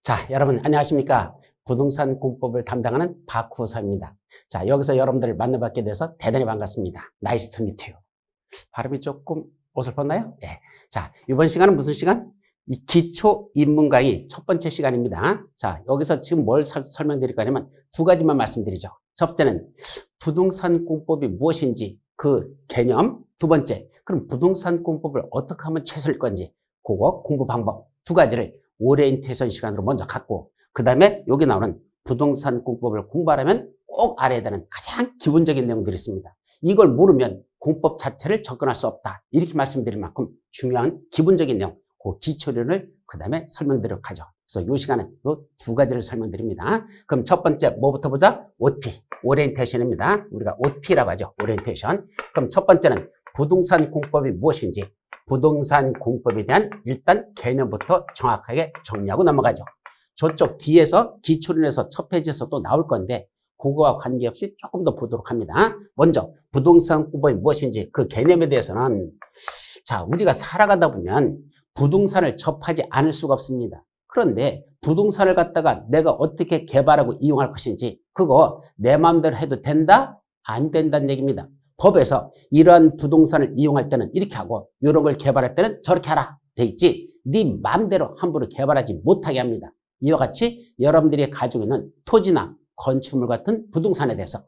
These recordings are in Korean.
자, 여러분 안녕하십니까? 부동산 공법을 담당하는 박후서입니다. 자, 여기서 여러분들을 만나뵙게 돼서 대단히 반갑습니다. 나이스 투 미트 유. 발음이 조금 어설펐나요? 예. 자, 이번 시간은 무슨 시간? 이 기초 입문 강의 첫 번째 시간입니다. 자, 여기서 지금 뭘 설명드릴 거냐면 두 가지만 말씀드리죠. 첫 번째는 부동산 공법이 무엇인지 그 개념, 두 번째, 그럼 부동산 공법을 어떻게 하면 최선일 건지 그거 공부 방법 두 가지를 오리엔테이션 시간으로 먼저 갖고 그 다음에 여기 나오는 부동산 공법을 공부하려면 꼭 알아야 되는 가장 기본적인 내용들이 있습니다. 이걸 모르면 공법 자체를 접근할 수 없다. 이렇게 말씀드릴 만큼 중요한 기본적인 내용, 그 기초론을 그 다음에 설명드리도록 하죠. 그래서 이 시간은 이 두 가지를 설명드립니다. 그럼 첫 번째 뭐부터 보자? OT, 오리엔테이션입니다. 우리가 OT라고 하죠. 오리엔테이션. 그럼 첫 번째는 부동산 공법이 무엇인지 부동산 공법에 대한 일단 개념부터 정확하게 정리하고 넘어가죠. 저쪽 뒤에서 기초론에서 첫 페이지에서 또 나올 건데 그거와 관계없이 조금 더 보도록 합니다. 먼저 부동산 공법이 무엇인지 그 개념에 대해서는 자, 우리가 살아가다 보면 부동산을 접하지 않을 수가 없습니다. 그런데 부동산을 갖다가 내가 어떻게 개발하고 이용할 것인지 그거 내 마음대로 해도 된다? 안 된다는 얘기입니다. 법에서 이러한 부동산을 이용할 때는 이렇게 하고 이런 걸 개발할 때는 저렇게 하라 돼 있지 네 마음대로 함부로 개발하지 못하게 합니다. 이와 같이 여러분들이 가지고 있는 토지나 건축물 같은 부동산에 대해서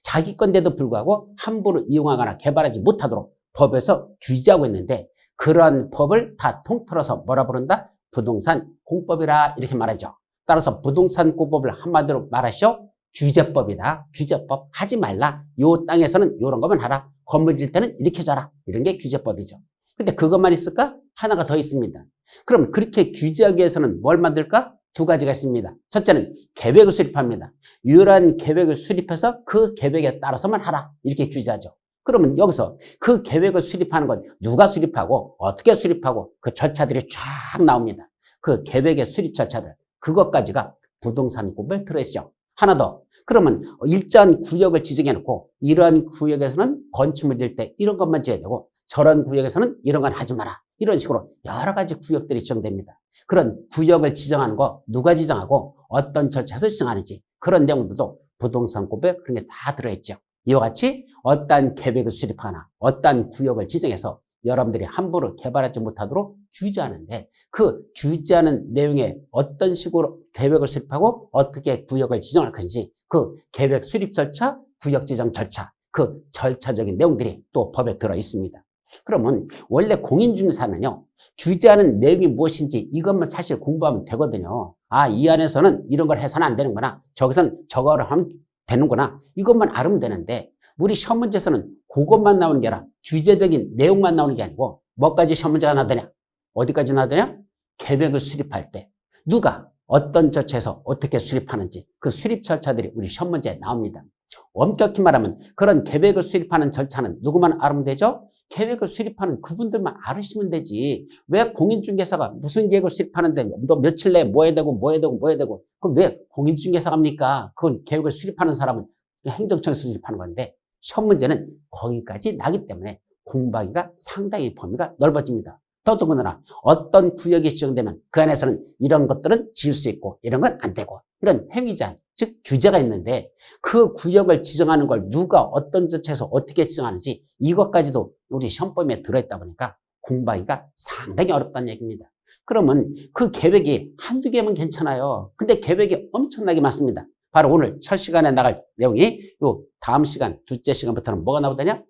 자기 건데도 불구하고 함부로 이용하거나 개발하지 못하도록 법에서 규제하고 있는데 그러한 법을 다 통틀어서 뭐라 부른다? 부동산 공법이라 이렇게 말하죠. 따라서 부동산 공법을 한마디로 말하시오. 규제법이다. 규제법. 하지 말라. 요 땅에서는 요런 거만 하라. 건물 질 때는 이렇게 져라. 이런 게 규제법이죠. 근데 그것만 있을까? 하나가 더 있습니다. 그럼 그렇게 규제하기 위해서는 뭘 만들까? 두 가지가 있습니다. 첫째는 계획을 수립합니다. 유일한 계획을 수립해서 그 계획에 따라서만 하라. 이렇게 규제하죠. 그러면 여기서 그 계획을 수립하는 건 누가 수립하고 어떻게 수립하고 그 절차들이 쫙 나옵니다. 그 계획의 수립 절차들. 그것까지가 부동산 공법에 들어있죠. 하나 더. 그러면 일정한 구역을 지정해놓고 이러한 구역에서는 건축물 질 때 이런 것만 지어야 되고 저런 구역에서는 이런 건 하지 마라. 이런 식으로 여러 가지 구역들이 지정됩니다. 그런 구역을 지정하는 거 누가 지정하고 어떤 절차에서 지정하는지 그런 내용들도 부동산 공법에 그런 게 다 들어있죠. 이와 같이 어떠한 계획을 수립하거나 어떠한 구역을 지정해서 여러분들이 함부로 개발하지 못하도록 규제하는데 그 규제하는 내용에 어떤 식으로 계획을 수립하고 어떻게 구역을 지정할 건지 그 계획 수립 절차, 구역 지정 절차, 그 절차적인 내용들이 또 법에 들어 있습니다. 그러면 원래 공인중개사는요, 규제하는 내용이 무엇인지 이것만 사실 공부하면 되거든요. 아, 이 안에서는 이런 걸 해서는 안 되는구나. 저기서는 저거를 하면 되는구나. 이것만 알면 되는데 우리 시험 문제에서는 그것만 나오는 게 아니라 규제적인 내용만 나오는 게 아니고 뭐까지 시험 문제가 나오느냐? 어디까지 나오느냐? 계획을 수립할 때 누가 어떤 절차에서 어떻게 수립하는지 그 수립 절차들이 우리 시험 문제에 나옵니다. 엄격히 말하면 그런 계획을 수립하는 절차는 누구만 알면 되죠? 계획을 수립하는 그분들만 알으시면 되지. 왜 공인중개사가 무슨 계획을 수립하는데 너 며칠 내에 뭐 해야 되고 뭐 해야 되고 뭐 해야 되고 그럼 왜 공인중개사가 합니까? 그건 계획을 수립하는 사람은 행정청에서 수립하는 건데 시험 문제는 거기까지 나기 때문에 공부하기가 상당히 범위가 넓어집니다. 더더군다나 어떤 구역이 지정되면 그 안에서는 이런 것들은 지을 수 있고 이런 건 안 되고 이런 행위제한, 즉 규제가 있는데 그 구역을 지정하는 걸 누가 어떤 절차에서 어떻게 지정하는지 이것까지도 우리 시험범위에 들어있다 보니까 공부하기가 상당히 어렵다는 얘기입니다. 그러면 그 계획이 한두 개면 괜찮아요. 근데 계획이 엄청나게 많습니다. 바로 오늘 첫 시간에 나갈 내용이 요 다음 시간, 둘째 시간부터는 뭐가 나오더냐?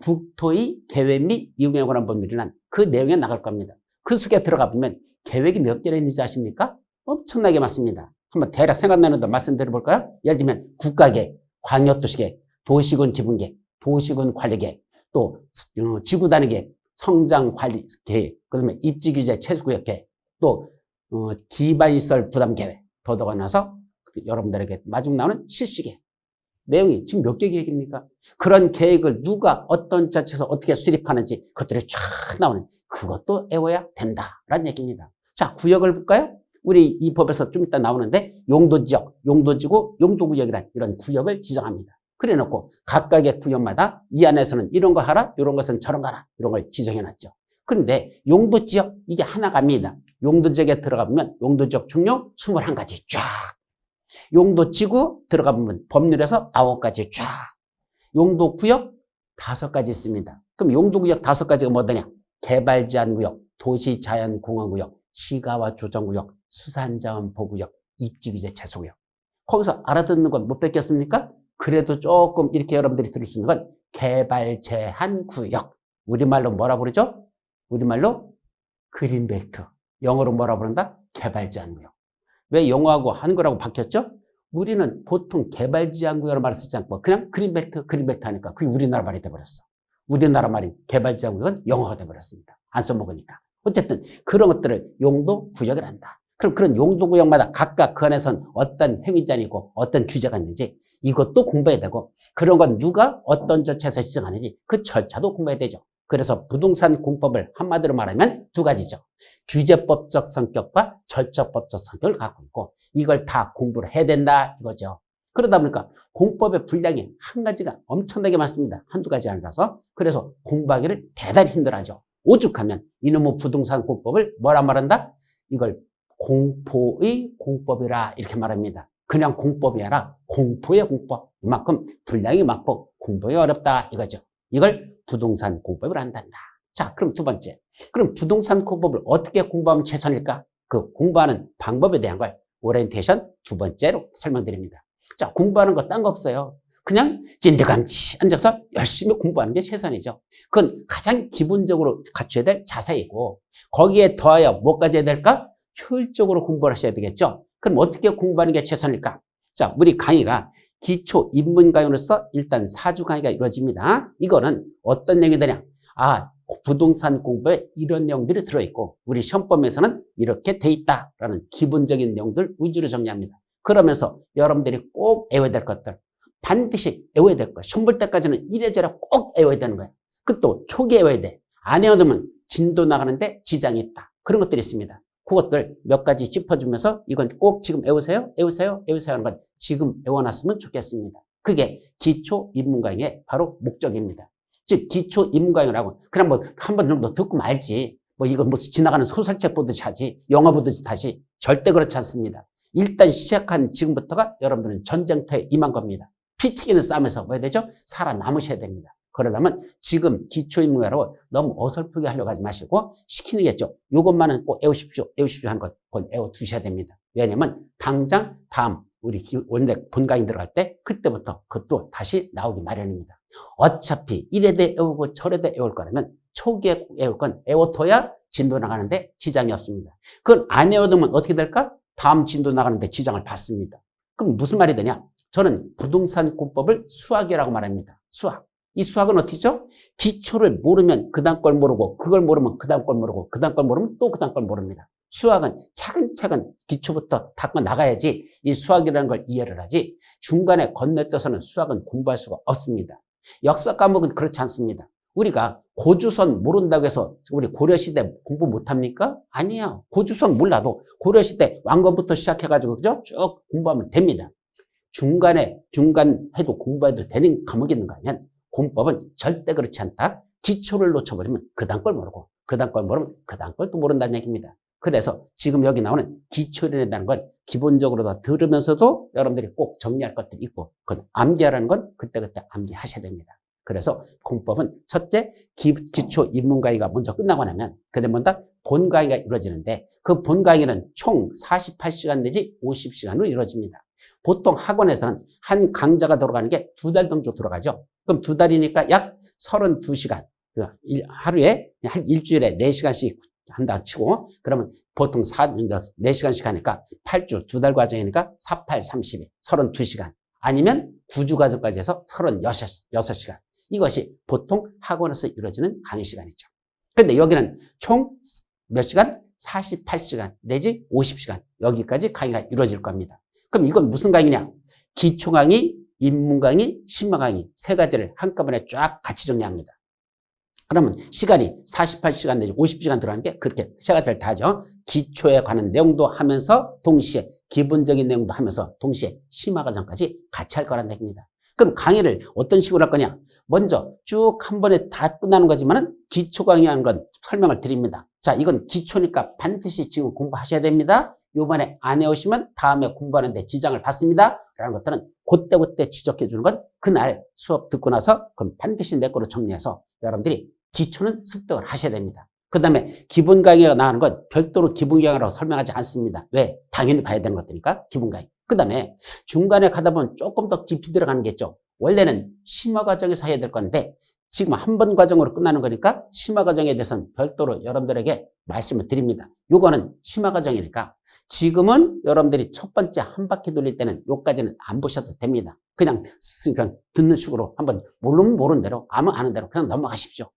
국토의 계획 및 이용에 관한 법률이란 그 내용에 나갈 겁니다. 그 속에 들어가 보면 계획이 몇 개나 있는지 아십니까? 엄청나게 많습니다. 한번 대략 생각나는 데 말씀드려 볼까요? 예를 들면 국가계획, 광역도시계획, 도시군 기본계획, 도시군 관리계획, 또 지구단위계획, 성장관리계획, 그다음에 입지규제 최소구역계획, 또 기반시설 부담계획, 더더가 나서 여러분들에게 마지막 나오는 실시계획. 내용이 지금 몇 개 계획입니까? 그런 계획을 누가 어떤 자체에서 어떻게 수립하는지 그것들이 쫙 나오는 그것도 외워야 된다라는 얘기입니다. 자, 구역을 볼까요? 우리 이 법에서 좀 이따 나오는데 용도지역, 용도지구, 용도구역이란 이런 구역을 지정합니다. 그래 놓고 각각의 구역마다 이 안에서는 이런 거 하라, 이런 것은 저런 거 하라 이런 걸 지정해 놨죠. 그런데 용도지역 이게 하나가 아닙니다. 용도 지역에 들어가보면 용도 지역 종류 21가지 쫙. 용도 지구 들어가보면 법률에서 9가지 쫙. 용도 구역 5가지 있습니다. 그럼 용도 구역 5가지가 뭐더냐? 개발제한구역, 도시자연공원구역, 시가와 조정구역, 수산자원보호구역, 입지규제 제소구역. 거기서 알아듣는 건 못 뺏겼습니까? 그래도 조금 이렇게 여러분들이 들을 수 있는 건 개발제한구역. 우리말로 뭐라 부르죠? 우리말로 그린벨트. 영어로 뭐라 부른다? 개발제한구역. 왜 영어하고 한글하고 바뀌었죠? 우리는 보통 개발제한구역으로 말을 쓰지 않고 그냥 그린벨트 하니까 그게 우리나라 말이 돼버렸어. 우리나라 말인 개발제한구역은 영어가 돼버렸습니다. 안 써먹으니까. 어쨌든 그런 것들을 용도 구역을 한다. 그럼 그런 용도 구역마다 각각 그 안에선 어떤 행위자이 있고 어떤 규제가 있는지 이것도 공부해야 되고, 그런 건 누가 어떤 절차에서 시정하는지 그 절차도 공부해야 되죠. 그래서 부동산 공법을 한마디로 말하면 2가지죠. 규제법적 성격과 절차법적 성격을 갖고 있고, 이걸 다 공부를 해야 된다 이거죠. 그러다 보니까 공법의 분량이 한 가지가 엄청나게 많습니다. 한두 가지 아니라서. 그래서 공부하기를 대단히 힘들어하죠. 오죽하면 이놈의 부동산 공법을 뭐라 말한다? 이걸 공포의 공법이라 이렇게 말합니다. 그냥 공법이 아니라 공포의 공법. 이만큼 분량이 많고 공부가 어렵다 이거죠. 이걸 부동산 공법을 한단다. 자, 그럼 2번째. 그럼 부동산 공법을 어떻게 공부하면 최선일까? 그 공부하는 방법에 대한 걸 오리엔테이션 2번째로 설명드립니다. 자, 공부하는 거 딴 거 없어요. 그냥 찐득감치 앉아서 열심히 공부하는 게 최선이죠. 그건 가장 기본적으로 갖춰야 될 자세이고, 거기에 더하여 뭐까지 해야 될까? 효율적으로 공부를 하셔야 되겠죠. 그럼 어떻게 공부하는 게 최선일까? 자, 우리 강의가 기초 입문 강의로서 일단 4주 강의가 이루어집니다. 이거는 어떤 내용이 되냐? 부동산 공부에 이런 내용들이 들어있고 우리 시험범에서는 이렇게 돼 있다라는 기본적인 내용들 위주로 정리합니다. 그러면서 여러분들이 꼭 외워야 될 것들, 반드시 외워야 될 것. 시험 볼 때까지는 이래저래 꼭 외워야 되는 거예요. 그것도 초기에 외워야 돼. 안 외워두면 진도 나가는데 지장이 있다. 그런 것들이 있습니다. 그것들 몇 가지 짚어주면서 이건 꼭 지금 외우세요 하는 건 지금 외워놨으면 좋겠습니다. 그게 기초 입문 강의의 바로 목적입니다. 즉 기초 입문 강의라고 그냥 뭐 한 번 정도 듣고 말지, 뭐 이거 무슨 지나가는 소설책 보듯이 하지, 영화 보듯이 다시, 절대 그렇지 않습니다. 일단 시작한 지금부터가 여러분들은 전쟁터에 임한 겁니다. 피 튀기는 싸움에서 뭐 해야 되죠? 살아남으셔야 됩니다. 그러려면 지금 기초인문이라고 너무 어설프게 하려고 하지 마시고 시키는 게죠. 이것만은 꼭 외우십시오 하는 것 꼭 외워두셔야 됩니다. 왜냐면 당장 다음 우리 원래 본강의 들어갈 때 그때부터 그것도 다시 나오기 마련입니다. 어차피 이래대 외우고 저래대 외울 거라면 초기에 외울 건 외워둬야 진도 나가는데 지장이 없습니다. 그걸 안 외워두면 어떻게 될까? 다음 진도 나가는데 지장을 받습니다. 그럼 무슨 말이 되냐? 저는 부동산 공법을 수학이라고 말합니다. 수학. 이 수학은 어떻게죠? 기초를 모르면 그 다음 걸 모르고, 그걸 모르면 그 다음 걸 모르고, 그 다음 걸 모르면 또 그 다음 걸 모릅니다. 수학은 차근차근 기초부터 닦고 나가야지 이 수학이라는 걸 이해를 하지, 중간에 건너뛰어서는 수학은 공부할 수가 없습니다. 역사 과목은 그렇지 않습니다. 우리가 고주선 모른다고 해서 우리 고려시대 공부 못합니까? 아니에요. 고주선 몰라도 고려시대 왕건부터 시작해가지고 그죠? 쭉 공부하면 됩니다. 중간 해도 공부해도 되는 과목이 있는가 하면 공법은 절대 그렇지 않다. 기초를 놓쳐버리면 그 다음 걸 모르고, 그 다음 걸 모르면 그 다음 걸 또 모른다는 얘기입니다. 그래서 지금 여기 나오는 기초론이라는 건 기본적으로 다 들으면서도 여러분들이 꼭 정리할 것들이 있고, 그건 암기하라는 건 그때그때 암기하셔야 됩니다. 그래서 공법은 첫째, 기초 입문 강의가 먼저 끝나고 나면 그다음에 뭔가 본 강의가 이루어지는데, 그 본 강의는 총 48시간 내지 50시간으로 이루어집니다. 보통 학원에서는 한 강좌가 들어가는 게 2달 정도 들어가죠. 그럼 2달이니까 약 32시간. 하루에 한 일주일에 4시간씩 한다 치고, 그러면 보통 4시간씩 하니까 8주, 2달 과정이니까 48, 32, 32시간. 아니면 9주 과정까지 해서 36시간. 이것이 보통 학원에서 이루어지는 강의 시간이죠. 근데 여기는 총 몇 시간? 48시간 내지 50시간. 여기까지 강의가 이루어질 겁니다. 그럼 이건 무슨 강의냐? 기초 강의, 입문 강의, 심화 강의 3가지를 한꺼번에 쫙 같이 정리합니다. 그러면 시간이 48시간 내지 50시간 들어가는 게 그렇게 3가지를 다 하죠. 기초에 관한 내용도 하면서 동시에 기본적인 내용도 하면서 동시에 심화 과정까지 같이 할 거란 얘기입니다. 그럼 강의를 어떤 식으로 할 거냐? 먼저 쭉 한 번에 다 끝나는 거지만은 기초 강의하는 건 설명을 드립니다. 자, 이건 기초니까 반드시 지금 공부하셔야 됩니다. 요번에 안 해오시면 다음에 공부하는데 지장을 받습니다. 라는 것들은 그때그때 지적해 주는 건 그날 수업 듣고 나서 그럼 반드시 내 거로 정리해서 여러분들이 기초는 습득을 하셔야 됩니다. 그 다음에 기본 강의가 나가는 건 별도로 기본 강의라고 설명하지 않습니다. 왜? 당연히 봐야 되는 것들이니까 기본 강의. 그 다음에 중간에 가다 보면 조금 더 깊이 들어가는 게 있죠. 원래는 심화 과정에서 해야 될 건데 지금 한 번 과정으로 끝나는 거니까 심화 과정에 대해서는 별도로 여러분들에게 말씀을 드립니다. 요거는 심화 과정이니까 지금은 여러분들이 첫 번째 한 바퀴 돌릴 때는 요까지는 안 보셔도 됩니다. 그냥 듣는 식으로 한번 모르면 모르는 대로 아는 대로 그냥 넘어가십시오.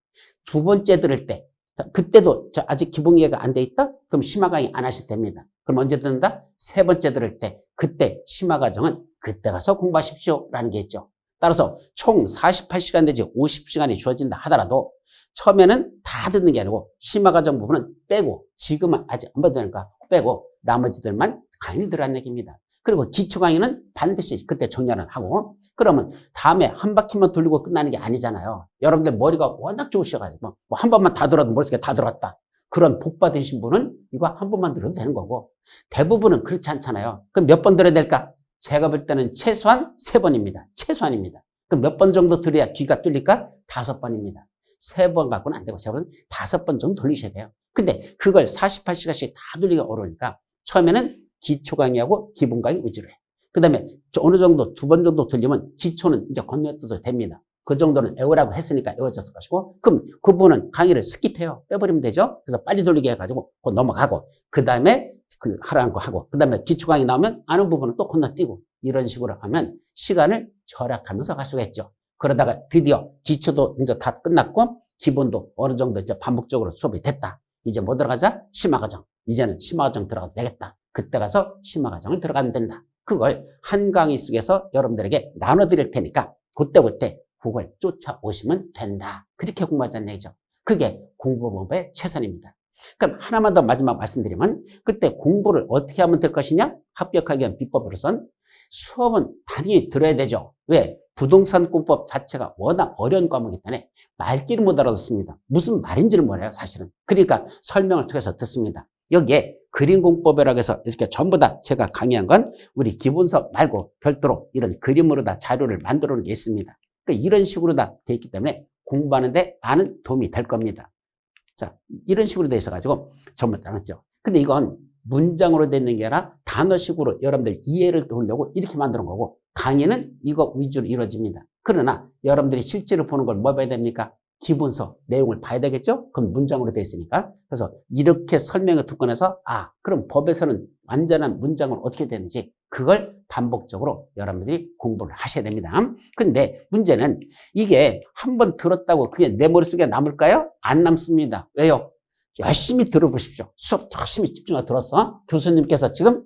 두 번째 들을 때 그때도 아직 기본 이해가 안 돼 있다? 그럼 심화 강의 안 하셔도 됩니다. 그럼 언제 듣는다? 세 번째 들을 때 그때 심화 과정은 그때 가서 공부하십시오 라는 게 있죠. 따라서 총 48시간 내지 50시간이 주어진다 하더라도 처음에는 다 듣는 게 아니고 심화 과정 부분은 빼고 지금은 아직 안 받으니까 빼고 나머지들만 강의를 들으라는 얘기입니다. 그리고 기초 강의는 반드시 그때 정리를 하고 그러면 다음에 한 바퀴만 돌리고 끝나는 게 아니잖아요. 여러분들 머리가 워낙 좋으셔가지고 뭐 한 번만 다 들어도 머릿속에 다 들어왔다. 그런 복 받으신 분은 이거 한 번만 들어도 되는 거고 대부분은 그렇지 않잖아요. 그럼 몇 번 들어야 될까? 제가 볼 때는 최소한 3번입니다. 최소한입니다. 그럼 몇 번 정도 들어야 귀가 뚫릴까? 5번입니다. 3번 갖고는 안 되고 제가 볼 때는 5번 정도 돌리셔야 돼요. 근데 그걸 48시간씩 다 돌리기가 어려우니까 처음에는 기초 강의하고 기본 강의 위주로 해. 그 다음에 어느 정도 2번 정도 들리면 기초는 이제 건너뛰어도 됩니다. 그 정도는 외우라고 했으니까 외워졌을 것이고 그럼 그 부분은 강의를 스킵해요. 빼버리면 되죠. 그래서 빨리 돌리게 해가지고 그거 넘어가고 그 다음에 하라는 거 하고 그 다음에 기초 강의 나오면 아는 부분은 또 건너뛰고 이런 식으로 하면 시간을 절약하면서 갈 수가 있죠. 그러다가 드디어 기초도 이제 다 끝났고 기본도 어느 정도 이제 반복적으로 수업이 됐다. 이제 뭐 들어가자? 심화 과정. 이제는 심화 과정 들어가도 되겠다. 그때 가서 심화 과정을 들어가면 된다. 그걸 한 강의 속에서 여러분들에게 나눠드릴 테니까 그때 그걸 쫓아오시면 된다. 그렇게 공부하자는 얘기죠. 그게 공부법의 최선입니다. 그럼 하나만 더 마지막 말씀드리면 그때 공부를 어떻게 하면 될 것이냐? 합격하기 위한 비법으로선 수업은 당연히 들어야 되죠. 왜? 부동산 공법 자체가 워낙 어려운 과목이기 때문에 말귀를 못 알아듣습니다. 무슨 말인지를 몰라요, 사실은. 그러니까 설명을 통해서 듣습니다. 여기에 그림 공법이라고 해서 이렇게 전부 다 제가 강의한 건 우리 기본서 말고 별도로 이런 그림으로 다 자료를 만들어 놓은 게 있습니다. 그러니까 이런 식으로 다 돼 있기 때문에 공부하는데 많은 도움이 될 겁니다. 자, 이런 식으로 돼 있어가지고 전부 다 나눴죠. 근데 이건 문장으로 돼 있는 게 아니라 단어식으로 여러분들 이해를 도우려고 이렇게 만드는 거고 강의는 이거 위주로 이루어집니다. 그러나 여러분들이 실제로 보는 걸 뭐 봐야 됩니까? 기본서 내용을 봐야 되겠죠? 그럼 문장으로 되어 있으니까. 그래서 이렇게 설명을 듣고 나서 그럼 법에서는 완전한 문장은 어떻게 되는지 그걸 반복적으로 여러분들이 공부를 하셔야 됩니다. 근데 문제는 이게 한번 들었다고 그게 내 머릿속에 남을까요? 안 남습니다. 왜요? 열심히 들어보십시오. 수업 열심히 집중해서 들었어. 교수님께서 지금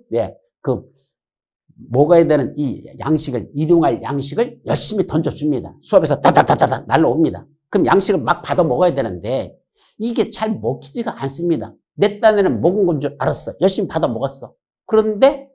먹어야 되는 이 양식을 일용할 양식을 열심히 던져줍니다. 수업에서 다다다다다 날라옵니다. 그럼 양식을 막 받아 먹어야 되는데 이게 잘 먹히지가 않습니다. 내 딴에는 먹은 건 줄 알았어. 열심히 받아 먹었어. 그런데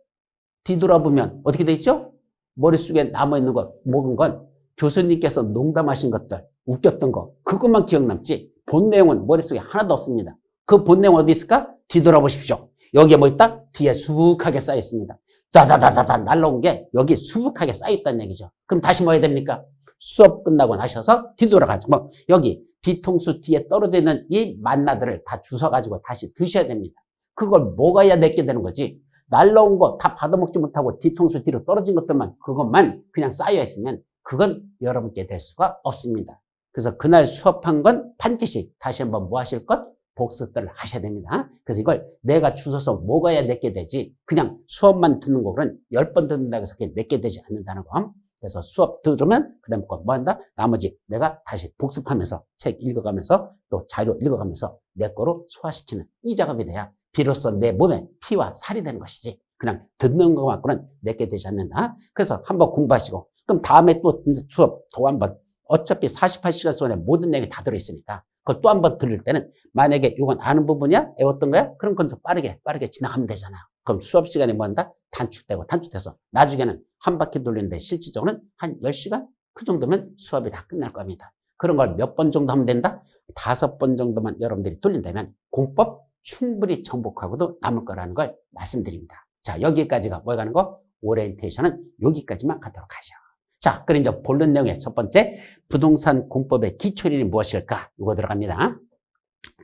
뒤돌아보면 어떻게 돼 있죠? 머릿속에 남아있는 거 먹은 건 교수님께서 농담하신 것들 웃겼던 거 그것만 기억남지 본 내용은 머릿속에 하나도 없습니다. 그 본 내용 어디 있을까? 뒤돌아보십시오. 여기에 뭐 있다? 뒤에 수북하게 쌓여 있습니다. 다다다다다 날라온 게 여기 수북하게 쌓여 있다는 얘기죠. 그럼 다시 뭐 해야 됩니까? 수업 끝나고 나셔서 뒤돌아가지. 여기 뒤통수 뒤에 떨어져 있는 이 만나들을 다 주워가지고 다시 드셔야 됩니다. 그걸 먹어야 내게 되는 거지. 날라온 거 다 받아먹지 못하고 뒤통수 뒤로 떨어진 것들만 그것만 그냥 쌓여 있으면 그건 여러분께 될 수가 없습니다. 그래서 그날 수업한 건 반드시 다시 한번 뭐 하실 것? 복습들을 하셔야 됩니다. 그래서 이걸 내가 주워서 먹어야 내게 되지 그냥 수업만 듣는 거는 10번 듣는다고 해서 그게 내게 되지 않는다는 거. 그래서 수업 들으면 그 다음에 뭐 한다? 나머지 내가 다시 복습하면서 책 읽어가면서 또 자료 읽어가면서 내 거로 소화시키는 이 작업이 돼야 비로소 내 몸에 피와 살이 되는 것이지 그냥 듣는 거 갖고는 내게 되지 않는다. 그래서 한번 공부하시고 그럼 다음에 또 수업 또 한번 어차피 48시간 동안에 모든 내용이 다 들어있으니까 그걸 또 한 번 들을 때는 만약에 이건 아는 부분이야? 외웠던 거야? 그럼 그건 좀 빠르게 지나가면 되잖아요. 그럼 수업 시간이 뭐 한다? 단축돼서 나중에는 한 바퀴 돌리는데 실질적으로는 한 10시간? 그 정도면 수업이 다 끝날 겁니다. 그런 걸 몇 번 정도 하면 된다? 5번 정도만 여러분들이 돌린다면 공법 충분히 정복하고도 남을 거라는 걸 말씀드립니다. 자, 여기까지가 뭐 가는 거? 오리엔테이션은 여기까지만 가도록 하죠. 자, 그럼 이제 본론 내용의 첫 번째, 부동산 공법의 기초리는 무엇일까? 이거 들어갑니다.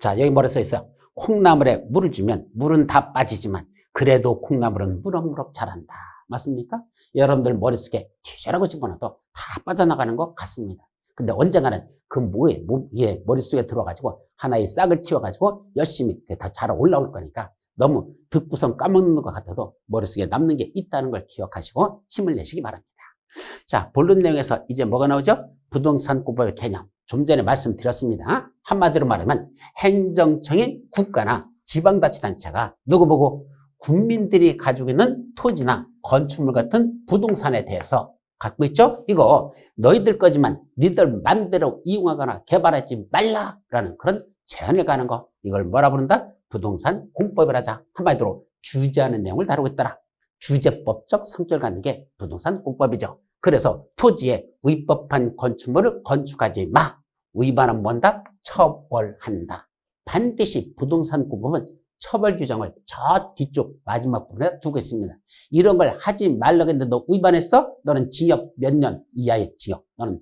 자, 여기 뭐라 써 있어요? 콩나물에 물을 주면 물은 다 빠지지만 그래도 콩나물은 무럭무럭 자란다. 맞습니까? 여러분들 머릿속에 튀셔라고 집어넣어도 다 빠져나가는 것 같습니다. 근데 언젠가는 그 위에 머릿속에 들어가지고 하나의 싹을 틔워가지고 열심히 다 자라 올라올 거니까 너무 듣고선 까먹는 것 같아도 머릿속에 남는 게 있다는 걸 기억하시고 힘을 내시기 바랍니다. 자, 본론 내용에서 이제 뭐가 나오죠? 부동산 공법의 개념. 좀 전에 말씀드렸습니다. 한마디로 말하면 행정청인 국가나 지방자치단체가 누구 보고 국민들이 가지고 있는 토지나 건축물 같은 부동산에 대해서 갖고 있죠? 이거 너희들 거지만 니들 맘대로 이용하거나 개발하지 말라라는 그런 제한을 가는 거. 이걸 뭐라 부른다? 부동산 공법이라자. 한마디로 규제하는 내용을 다루고 있더라. 규제법적 성격을 갖는 게 부동산 공법이죠. 그래서 토지에 위법한 건축물을 건축하지 마. 위반하면 뭔다? 처벌한다. 반드시 부동산 공법은 처벌 규정을 저 뒤쪽 마지막 부분에 두고 있습니다. 이런 걸 하지 말라고 했는데 너 위반했어? 너는 징역 몇 년 이하의 징역, 너는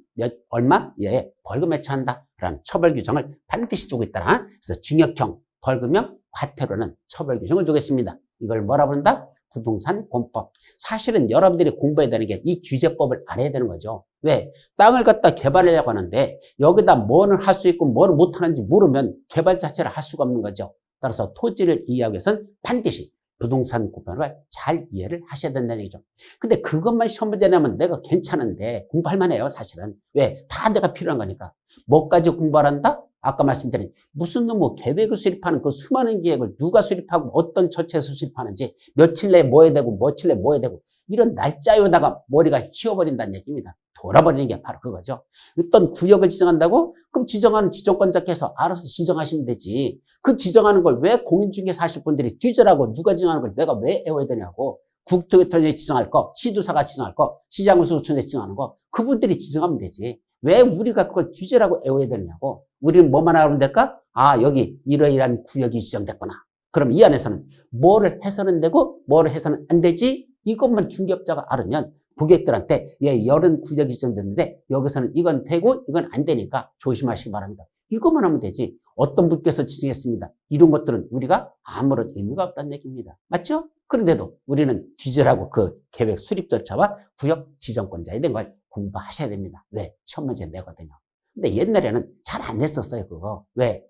얼마 이하의 벌금에 처한다. 라는 처벌 규정을 반드시 두고 있더라. 그래서 징역형, 벌금형, 과태료는 처벌 규정을 두겠습니다. 이걸 뭐라 부른다? 부동산 공법. 사실은 여러분들이 공부해야 되는 게 이 규제법을 알아야 되는 거죠. 왜? 땅을 갖다 개발하려고 하는데 여기다 뭐는 할 수 있고 뭐는 못하는지 모르면 개발 자체를 할 수가 없는 거죠. 따라서 토지를 이해하기 위해서는 반드시 부동산 공법을 잘 이해를 하셔야 된다는 얘기죠. 근데 그것만 시험 문제 내면 내가 괜찮은데 공부할 만해요, 사실은. 왜? 다 내가 필요한 거니까. 뭐까지 공부를 한다? 아까 말씀드린 무슨 놈의 계획을 수립하는 그 수많은 계획을 누가 수립하고 어떤 절차에서 수립하는지 며칠 내에 뭐 해야 되고 며칠 내에 뭐 해야 되고 이런 날짜에다가 머리가 휘어버린다는 얘기입니다. 돌아버리는 게 바로 그거죠. 어떤 구역을 지정한다고? 그럼 지정하는 지정권자께서 알아서 지정하시면 되지. 그 지정하는 걸 왜 공인중개사 하실 분들이 뒤져라고 누가 지정하는 걸 내가 왜 외워야 되냐고. 국토교통청이 지정할 거, 시도사가 지정할 거, 시장군수구청이 지정하는 거 그분들이 지정하면 되지. 왜 우리가 그걸 규제라고 외워야 되느냐고. 우리는 뭐만 알아보면 될까? 아, 여기 이러이러한 구역이 지정됐구나. 그럼 이 안에서는 뭐를 해서는 되고 뭐를 해서는 안 되지? 이것만 중개업자가 알으면 고객들한테 여러 구역이 지정됐는데 여기서는 이건 되고 이건 안 되니까 조심하시기 바랍니다. 이것만 하면 되지. 어떤 분께서 지정했습니다. 이런 것들은 우리가 아무런 의미가 없다는 얘기입니다. 맞죠? 그런데도 우리는 뒤져라고 그 계획 수립 절차와 구역 지정권자에 대한 걸 공부하셔야 됩니다. 왜? 시험 문제 내거든요. 근데 옛날에는 잘 안 냈었어요, 그거. 왜?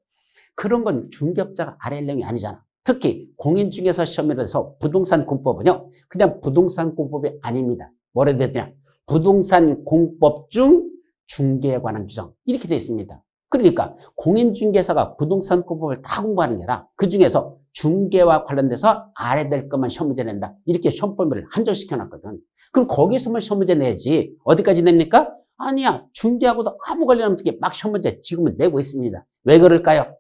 그런 건 중개업자가 알아야 할 내용이 아니잖아. 특히 공인중개사 시험에서 부동산 공법은요, 그냥 부동산 공법이 아닙니다. 뭐라 해야 되냐? 부동산 공법 중 중개에 관한 규정. 이렇게 되어 있습니다. 그러니까 공인중개사가 부동산 공법을 다 공부하는 게 아니라 그 중에서 중개와 관련돼서 알아야 될 것만 시험 문제 낸다. 이렇게 시험 범위를 한정시켜 놨거든. 그럼 거기서만 시험 문제 내야지. 어디까지 냅니까? 아니야. 중개하고도 아무 관련 없게 막 시험 문제 지금은 내고 있습니다. 왜 그럴까요?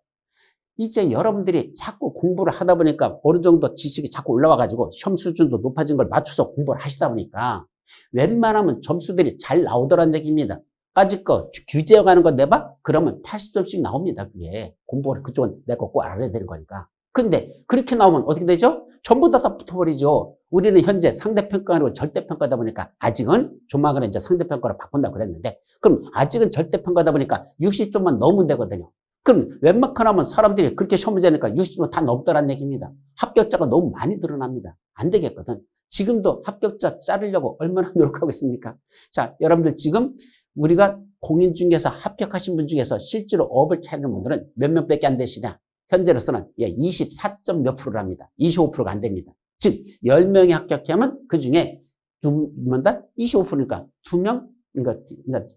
이제 여러분들이 자꾸 공부를 하다 보니까 어느 정도 지식이 자꾸 올라와가지고 시험 수준도 높아진 걸 맞춰서 공부를 하시다 보니까 웬만하면 점수들이 잘 나오더란 얘기입니다. 까짓 거 규제해 가는 거 내봐? 그러면 80점씩 나옵니다. 그게 공부를 그쪽은 내 거 꼭 알아야 되는 거니까. 근데 그렇게 나오면 어떻게 되죠? 전부 다 붙어버리죠. 우리는 현재 상대평가 아니고 절대평가다 보니까 아직은 조만간에 이제 상대평가로 바꾼다고 그랬는데 그럼 아직은 절대평가다 보니까 60점만 넣으면 되거든요. 그럼 웬만하면 사람들이 그렇게 시험 문제 내니까 60점 다 넘더란 얘기입니다. 합격자가 너무 많이 늘어납니다. 안 되겠거든. 지금도 합격자 자르려고 얼마나 노력하고 있습니까? 자, 여러분들 지금 우리가 공인중개사 합격하신 분 중에서 실제로 업을 차리는 분들은 몇 명밖에 안 되시냐? 현재로서는 24점 몇 프로랍니다. 25%가 안 됩니다. 즉 10명이 합격하면 그 중에 25%니까 2명, 그러니까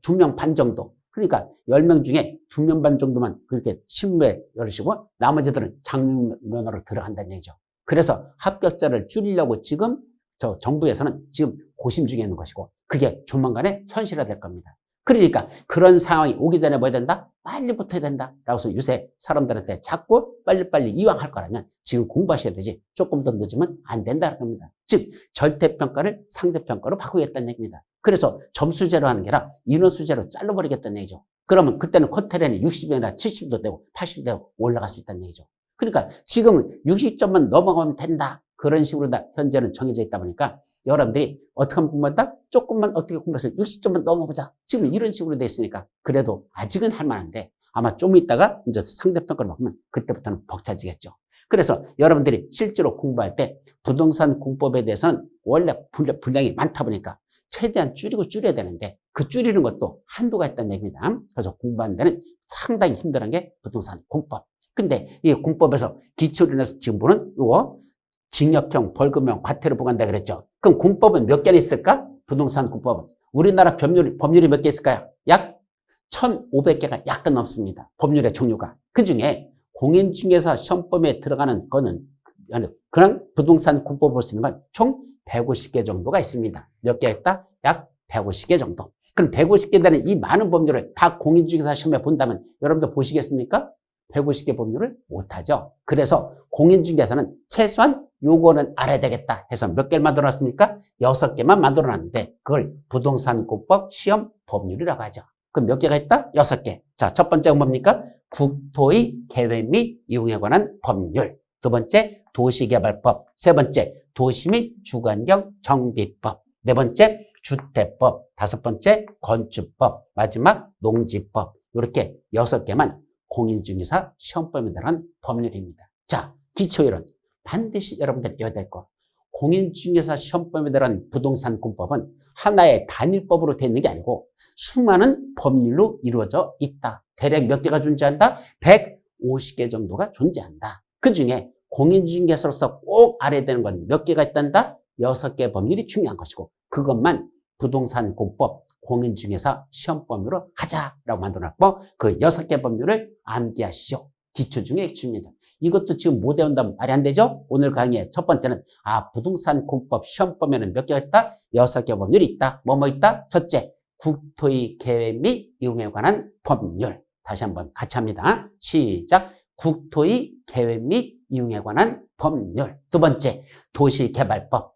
2명 반 정도. 그러니까 10명 중에 2명 반 정도만 그렇게 실무에 열으시고 나머지들은 장면으로 들어간다는 얘기죠. 그래서 합격자를 줄이려고 지금 정부에서는 지금 고심 중에 있는 것이고 그게 조만간에 현실화될 겁니다. 그러니까 그런 상황이 오기 전에 뭐 해야 된다? 빨리 붙어야 된다. 라고 해서 요새 사람들한테 자꾸 빨리빨리 이왕 할 거라면 지금 공부하셔야 되지 조금 더 늦으면 안 된다는 겁니다. 즉 절대평가를 상대평가로 바꾸겠다는 얘기입니다. 그래서 점수제로 하는 게 아니라 인원수제로 잘라버리겠다는 얘기죠. 그러면 그때는 코테렌이 60이나 70도 되고 80도 되고 올라갈 수 있다는 얘기죠. 그러니까 지금은 60점만 넘어가면 된다. 그런 식으로 다 현재는 정해져 있다 보니까 여러분들이 어떻게 하면 공부한다? 조금만 어떻게 공부해서 60점만 넘어보자. 지금 이런 식으로 돼 있으니까 그래도 아직은 할 만한데 아마 좀 있다가 이제 상대평가를 보면 그때부터는 벅차지겠죠. 그래서 여러분들이 실제로 공부할 때 부동산 공법에 대해서는 원래 분량이 많다 보니까 최대한 줄여야 되는데 그 줄이는 것도 한도가 있다는 얘기입니다. 그래서 공부하는 데는 상당히 힘든 게 부동산 공법. 근데 이 공법에서 기초를 내서 지금 보는 이거 징역형, 벌금형, 과태료 부과한다 그랬죠. 그럼 공법은 몇 개나 있을까? 부동산 공법은. 우리나라 법률이 몇 개 있을까요? 약 1,500개가 약간 넘습니다. 법률의 종류가. 그 중에 공인중개사 시험범위에 들어가는 거는 그런 부동산 공법을 볼 수 있는 건 총 150개 정도가 있습니다. 몇 개 있다? 약 150개 정도. 그럼 150개 되는 이 많은 법률을 다 공인중개사 시험에 본다면 여러분들 보시겠습니까? 150개 법률을 못하죠. 그래서 공인중개사는 최소한 요거는 알아야 되겠다 해서 몇 개를 만들어놨습니까? 6개만 만들어놨는데 그걸 부동산공법 시험 법률이라고 하죠. 그럼 몇 개가 있다? 6개. 자, 첫 번째가 뭡니까? 국토의 계획 및 이용에 관한 법률. 두 번째, 도시개발법. 세 번째, 도시 및 주거환경 정비법. 네 번째, 주택법. 다섯 번째, 건축법. 마지막, 농지법. 이렇게 6개만 공인중개사 시험범위에 들어간 법률입니다. 자, 기초이론. 반드시 여러분들이 외워야 될 거. 공인중개사 시험범위에 들어간 부동산 공법은 하나의 단일법으로 되어 있는 게 아니고 수많은 법률로 이루어져 있다. 대략 몇 개가 존재한다? 150개 정도가 존재한다. 그 중에 공인중개사로서 꼭 알아야 되는 건 몇 개가 있단다? 6개 법률이 중요한 것이고 그것만 부동산 공법, 공인중개사 시험범위로 하자라고 만들어놨고 그 6개 법률을 암기하시죠. 기초 중에 기초입니다. 이것도 지금 못 외운다면 말이 안 되죠? 오늘 강의의 첫 번째는 부동산 공법 시험범위에는 몇 개가 있다? 6개 법률이 있다. 뭐 있다? 첫째, 국토의 계획 및 이용에 관한 법률. 다시 한번 같이 합니다. 시작. 국토의 계획 및 이용에 관한 법률. 두 번째, 도시개발법.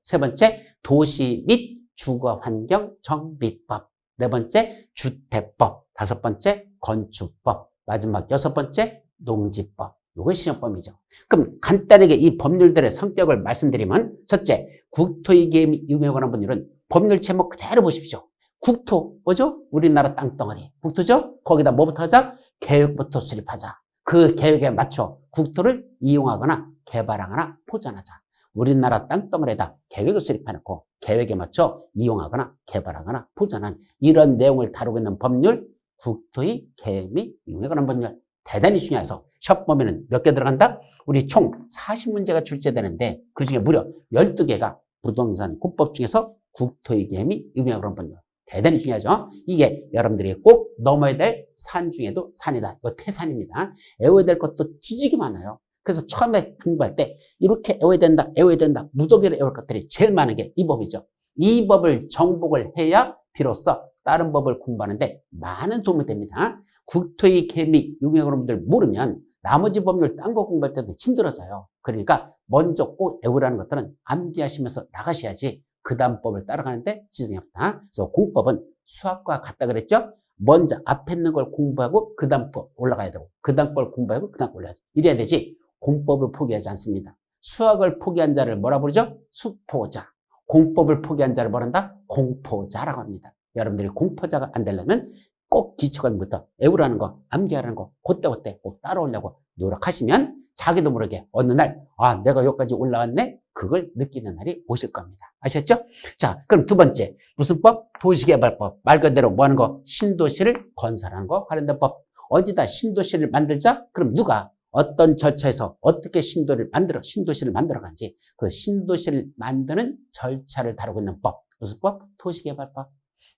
세 번째, 도시 및 주거환경 정비법. 네 번째, 주택법. 다섯 번째, 건축법. 마지막 6번째, 농지법. 이것이 시험범위죠. 그럼 간단하게 이 법률들의 성격을 말씀드리면 첫째, 국토의 계획 및 이용에 관한 법률은 법률 제목 그대로 보십시오. 국토, 뭐죠? 우리나라 땅덩어리. 국토죠? 거기다 뭐부터 하자? 계획부터 수립하자. 그 계획에 맞춰 국토를 이용하거나 개발하거나 포장하자. 우리나라 땅덩어리에다 계획을 수립해놓고 계획에 맞춰 이용하거나 개발하거나 포장하는 이런 내용을 다루고 있는 법률, 국토의 계획 및 이용에 관한 법률. 대단히 중요해서 시험범위는 몇 개 들어간다? 우리 총 40문제가 출제되는데 그중에 무려 12개가 부동산 공법 중에서 국토의 계획 및 이용에 관한 법률. 대단히 중요하죠. 이게 여러분들이 꼭 넘어야 될 산 중에도 산이다. 이거 태산입니다. 외워야 될 것도 뒤지게 많아요. 그래서 처음에 공부할 때 이렇게 외워야 된다. 무더기로 외울 것들이 제일 많은 게 이 법이죠. 이 법을 정복을 해야 비로소 다른 법을 공부하는데 많은 도움이 됩니다. 국토의 계획 및 이용에 관한 법률 모르면 나머지 법률 딴 거 공부할 때도 힘들어져요. 그러니까 먼저 꼭 외우라는 것들은 암기하시면서 나가셔야지 그 다음 법을 따라가는데 지장이 없다. 그래서 공법은 수학과 같다 그랬죠? 먼저 앞에 있는 걸 공부하고 그 다음 법 올라가야 되고 그 다음 걸 공부하고 그 다음 올라가야 되고 이래야 되지 공법을 포기하지 않습니다. 수학을 포기한 자를 뭐라 부르죠? 수포자. 공법을 포기한 자를 뭐란다? 공포자라고 합니다. 여러분들이 공포자가 안 되려면 꼭 기초과정부터 외우라는 거, 암기하라는 거 그때 꼭 따라오려고 노력하시면 자기도 모르게 어느 날 내가 여기까지 올라왔네? 그걸 느끼는 날이 오실 겁니다. 아셨죠? 자, 그럼 두 번째 무슨 법? 도시개발법. 말 그대로 뭐 하는 거? 신도시를 건설하는 거 관련된 법. 어디다 신도시를 만들자? 그럼 누가 어떤 절차에서 어떻게 신도시를 만들어가는지 그 신도시를 만드는 절차를 다루고 있는 법. 무슨 법? 도시개발법.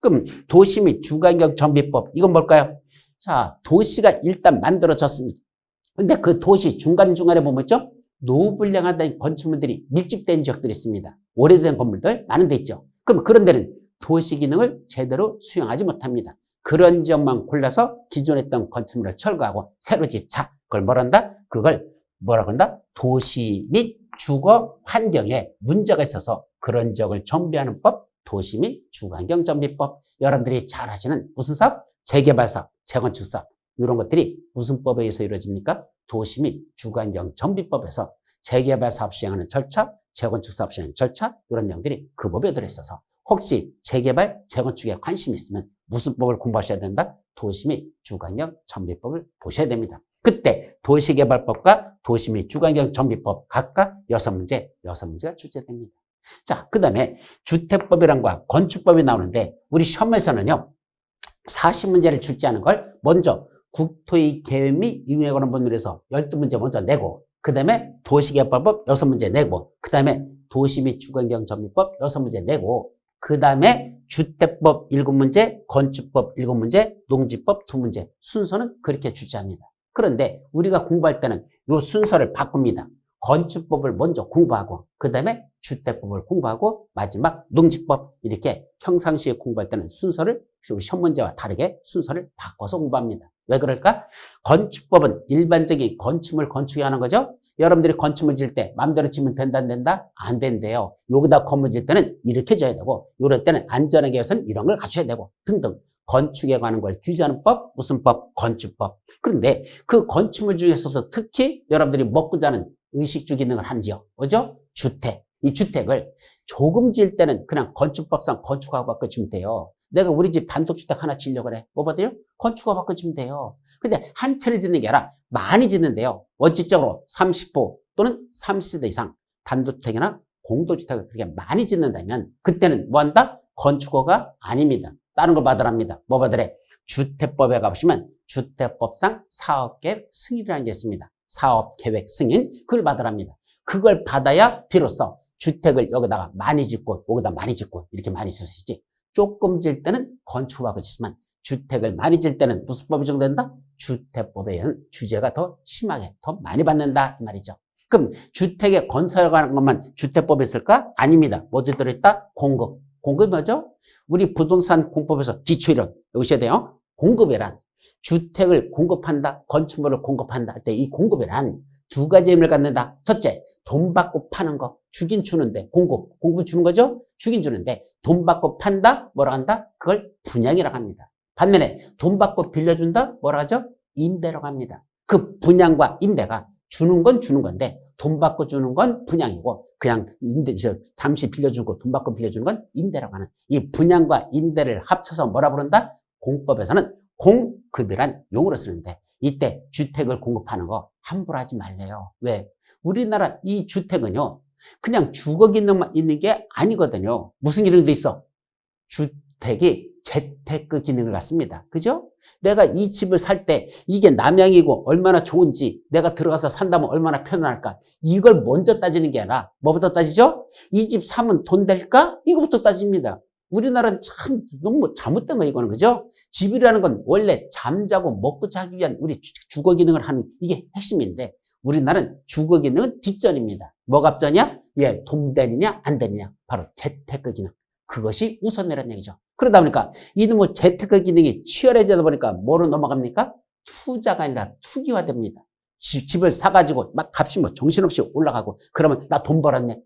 그럼 도시 및 주거환경 정비법. 이건 뭘까요? 자, 도시가 일단 만들어졌습니다. 근데 그 도시 중간중간에 보면 있죠? 노후불량한 건축물들이 밀집된 지역들이 있습니다. 오래된 건물들 많은 데 있죠. 그럼 그런 데는 도시 기능을 제대로 수행하지 못합니다. 그런 지역만 골라서 기존에 있던 건축물을 철거하고 새로 짓자. 그걸 그걸 뭐라고 한다? 도시 및 주거 환경에 문제가 있어서 그런 지역을 정비하는 법, 도시 및 주거환경 정비법. 여러분들이 잘 아시는 무슨 사업? 재개발 사업, 재건축 사업. 이런 것들이 무슨 법에 의해서 이루어집니까? 도시 및 주거환경 정비법에서 재개발 사업 시행하는 절차, 재건축 사업 시행하는 절차, 이런 내용들이 그 법에 들어있어서 혹시 재개발, 재건축에 관심이 있으면 무슨 법을 공부하셔야 된다? 도시 및 주거환경 정비법을 보셔야 됩니다. 그때 도시개발법과 도시 및 주거환경 정비법 각각 6문제가 출제됩니다. 자, 그 다음에 주택법이란 거 건축법이 나오는데 우리 시험에서는요 40문제를 출제하는 걸 먼저 국토의 계획 및 이용에 관한 법률에서 12문제 먼저 내고 그 다음에 도시개발법 6문제 내고 그 다음에 도시 및 주거환경 정비법 6문제 내고 그 다음에 주택법 7문제, 건축법 7문제, 농지법 2문제 순서는 그렇게 출제합니다. 그런데 우리가 공부할 때는 이 순서를 바꿉니다. 건축법을 먼저 공부하고 그 다음에 주택법을 공부하고 마지막 농지법 이렇게 평상시에 공부할 때는 순서를 시험 문제와 다르게 순서를 바꿔서 공부합니다. 왜 그럴까? 건축법은 일반적인 건축물 건축해야 하는 거죠. 여러분들이 건축물 지을 때 마음대로 지으면 된다 안 된다? 안 된대요. 여기다 건물 지을 때는 이렇게 져야 되고 이럴 때는 안전하게 위해서는 이런 걸 갖춰야 되고 등등. 건축에 관한 걸 규제하는 법, 무슨 법? 건축법. 그런데 그 건축물 중에서도 특히 여러분들이 먹고 자는 의식주 기능을 하는지요. 뭐죠? 주택. 이 주택을 조금 지을 때는 그냥 건축법상 건축하고 바꿔주면 돼요. 내가 우리 집 단독주택 하나 지으려고 그래. 뭐 받아요? 건축하고 바꿔주면 돼요. 근데 한 채를 짓는 게 아니라 많이 짓는데요. 원칙적으로 30호 또는 30세대 이상 단독주택이나 공동주택을 그렇게 많이 짓는다면 그때는 뭐 한다? 건축허가 아닙니다. 다른 걸 받으랍니다. 뭐 받으래? 주택법에 가보시면 주택법상 사업계획 승인이라는 게 있습니다. 사업계획 승인, 그걸 받으랍니다. 그걸 받아야 비로소 주택을 여기다가 많이 짓고 여기다 많이 짓고 이렇게 많이 쓸 수 있지. 조금 질 때는 건축하고 짓지만 주택을 많이 질 때는 무슨 법이 적용된다? 주택법에 의한 규제가 더 심하게 더 많이 받는다 이 말이죠. 그럼 주택에 건설에 관한 것만 주택법에 있을까? 아닙니다. 뭐들 들어있다? 공급. 공급이 뭐죠? 우리 부동산 공법에서 기초이론 여기셔야 돼요. 공급이란 주택을 공급한다, 건축물을 공급한다 할 때 이 공급이란 두 가지 의미를 갖는다. 첫째, 돈 받고 파는 거. 주긴 주는데 공급 주는 거죠? 주긴 주는데 돈 받고 판다? 뭐라 한다? 그걸 분양이라고 합니다. 반면에 돈 받고 빌려준다? 뭐라 하죠? 임대라고 합니다. 그 분양과 임대가 주는 건 주는 건데 돈 받고 주는 건 분양이고 그냥 잠시 빌려주고 돈 받고 빌려주는 건 임대라고 하는 이 분양과 임대를 합쳐서 뭐라 부른다? 공법에서는 공급이란 용어로 쓰는데 이때 주택을 공급하는 거 함부로 하지 말래요. 왜? 우리나라 이 주택은요 그냥 주거 기능만 있는 게 아니거든요. 무슨 기능도 있어? 주택이 재테크 기능을 갖습니다. 그죠? 내가 이 집을 살 때 이게 남양이고 얼마나 좋은지 내가 들어가서 산다면 얼마나 편안할까? 이걸 먼저 따지는 게 아니라 뭐부터 따지죠? 이 집 사면 돈 될까? 이거부터 따집니다. 우리나라는 참 너무 잘못된 거 이거는 그죠? 집이라는 건 원래 잠자고 먹고 자기 위한 우리 주거 기능을 하는 이게 핵심인데 우리나라는 주거 기능은 뒷전입니다. 뭐가 앞전이야? 예, 돈 되느냐 안 되느냐 바로 재테크 기능. 그것이 우선이라는 얘기죠. 그러다 보니까 이놈의 재테크 기능이 치열해지다 보니까 뭐로 넘어갑니까? 투자가 아니라 투기화됩니다. 집을 사가지고 막 값이 뭐 정신없이 올라가고 그러면 나 돈 벌었네.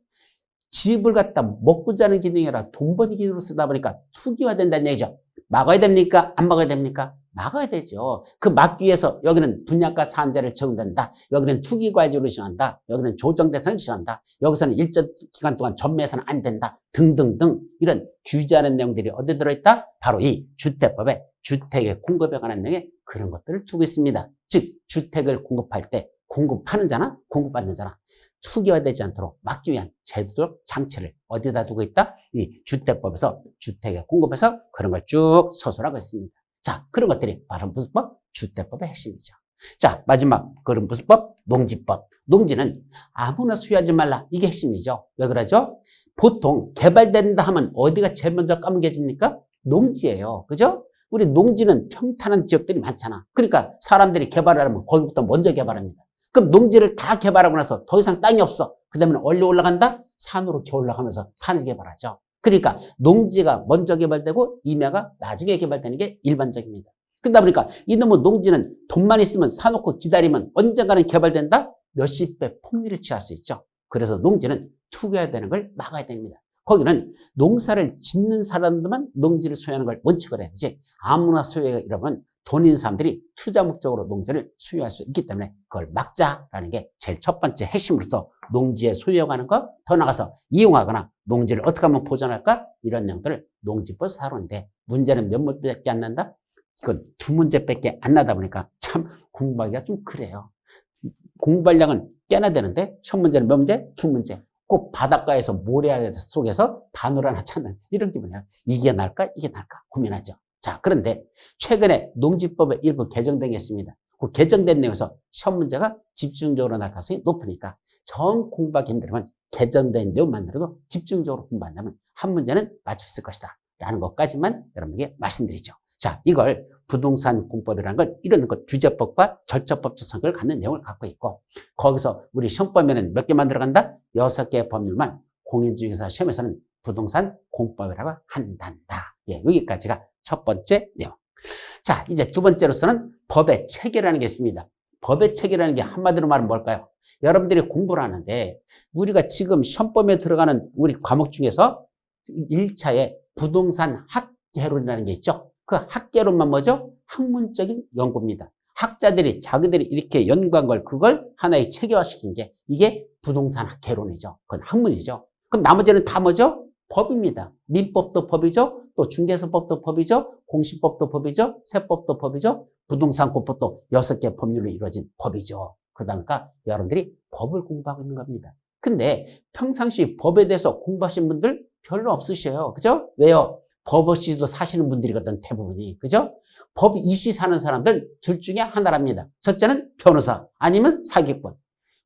집을 갖다 먹고 자는 기능이 아니라 돈 버는 기능으로 쓰다 보니까 투기화된다는 얘기죠. 막아야 됩니까? 안 막아야 됩니까? 막아야 되죠. 그 막기 위해서 여기는 분양가 산재를 적용된다. 여기는 투기과세를 시행한다. 여기는 조정대상을 시행한다. 여기서는 일정 기간 동안 전매해서는 안 된다. 등등등 이런 규제하는 내용들이 어디 들어있다? 바로 이 주택법에 주택의 공급에 관한 내용에 그런 것들을 두고 있습니다. 즉 주택을 공급할 때 공급하는 자나 공급받는 자나 투기화되지 않도록 막기 위한 제도적 장치를 어디다 두고 있다? 이 주택법에서 주택에 공급해서 그런 걸 쭉 서술하고 있습니다. 자, 그런 것들이 바로 무슨 법? 주택법의 핵심이죠. 자, 마지막 그런 무슨 법? 농지법. 농지는 아무나 소유하지 말라. 이게 핵심이죠. 왜 그러죠? 보통 개발된다 하면 어디가 제일 먼저 까먹여집니까? 농지예요. 그죠? 우리 농지는 평탄한 지역들이 많잖아. 그러니까 사람들이 개발을 하면 거기부터 먼저 개발합니다. 그럼 농지를 다 개발하고 나서 더 이상 땅이 없어. 그다음에 어디로 올라간다? 산으로 올라가면서 산을 개발하죠. 그러니까 농지가 먼저 개발되고 임야가 나중에 개발되는 게 일반적입니다. 그러다 보니까 이놈의 농지는 돈만 있으면 사놓고 기다리면 언젠가는 개발된다? 몇십 배 폭리를 취할 수 있죠. 그래서 농지는 투기해야 되는 걸 막아야 됩니다. 거기는 농사를 짓는 사람들만 농지를 소유하는 걸 원칙으로 해야 되지. 아무나 소유해 이러면 돈 있는 사람들이 투자 목적으로 농지를 소유할 수 있기 때문에 그걸 막자라는 게 제일 첫 번째 핵심으로서 농지에 소유하는 거, 더 나가서 이용하거나 농지를 어떻게 하면 보존할까? 이런 내용들을 농지법에서 다루는데 문제는 몇 문제밖에 안 난다? 그건 두 문제밖에 안 나다 보니까 참 공부하기가 좀 그래요. 공부량은 꽤나 되는데 첫 문제는 몇 문제? 두 문제. 꼭 바닷가에서 모래 속에서 바늘 하나 찾는 이런 기분이야. 이게 나을까? 이게 나을까? 고민하죠. 자, 그런데 최근에 농지법의 일부 개정된 게 있습니다. 그 개정된 내용에서 시험 문제가 집중적으로 나올 가능성이 높으니까 정 공부하기 힘들면 개정된 내용만으로도 집중적으로 공부한다면 한 문제는 맞출 수 있을 것이다 라는 것까지만 여러분에게 말씀드리죠. 자, 이걸 부동산 공법이라는 건 이런 것 규제법과 절차법적 성격을 갖는 내용을 갖고 있고 거기서 우리 시험법에는 몇 개 만들어간다? 6개의 법률만 공인중개사 시험에서는 부동산 공법이라고 한단다. 예, 여기까지가 첫 번째 내용. 자, 이제 두 번째로서는 법의 체계라는 게 있습니다. 법의 체계라는 게 한마디로 말하면 뭘까요? 여러분들이 공부를 하는데 우리가 지금 시험법에 들어가는 우리 과목 중에서 1차에 부동산 학개론이라는 게 있죠. 그 학개론만 뭐죠? 학문적인 연구입니다. 학자들이 자기들이 이렇게 연구한 걸 그걸 하나의 체계화시킨 게 이게 부동산 학개론이죠. 그건 학문이죠. 그럼 나머지는 다 뭐죠? 법입니다. 민법도 법이죠. 또 중개사법도 법이죠. 공시법도 법이죠. 세법도 법이죠. 부동산공법도 6개 법률로 이루어진 법이죠. 그러니까 여러분들이 법을 공부하고 있는 겁니다. 근데 평상시 법에 대해서 공부하신 분들 별로 없으셔요. 그죠? 왜요? 법 없이도 사시는 분들이거든, 대부분이. 그죠? 법 이시 사는 사람들 둘 중에 하나랍니다. 첫째는 변호사 아니면 사기꾼.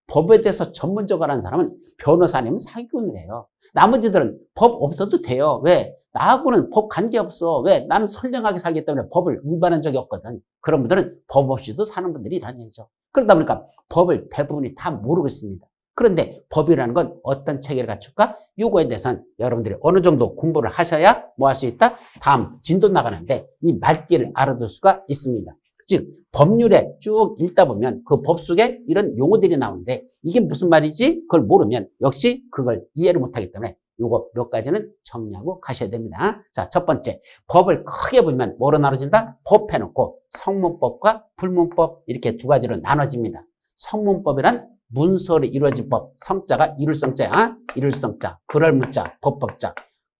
법에 대해서 전문적으로 하는 사람은 변호사 아니면 사기꾼이래요. 나머지들은 법 없어도 돼요. 왜? 나하고는 법 관계없어. 왜? 나는 선량하게 살기 때문에 법을 위반한 적이 없거든. 그런 분들은 법 없이도 사는 분들이라는 얘기죠. 그러다 보니까 법을 대부분이 다 모르고 있습니다. 그런데 법이라는 건 어떤 체계를 갖출까? 요거에 대해서는 여러분들이 어느 정도 공부를 하셔야 뭐 할 수 있다? 다음 진도 나가는데 이 말귀를 알아둘 수가 있습니다. 즉 법률에 쭉 읽다 보면 그 법 속에 이런 용어들이 나오는데 이게 무슨 말이지? 그걸 모르면 역시 그걸 이해를 못하기 때문에 요거 몇 가지는 정리하고 가셔야 됩니다. 자, 첫 번째, 법을 크게 보면 뭐로 나눠진다? 법 해놓고 성문법과 불문법 이렇게 두 가지로 나눠집니다. 성문법이란 문서로 이루어진 법, 성자가 이룰 성자야, 이룰 성자, 그럴 문자, 법법자.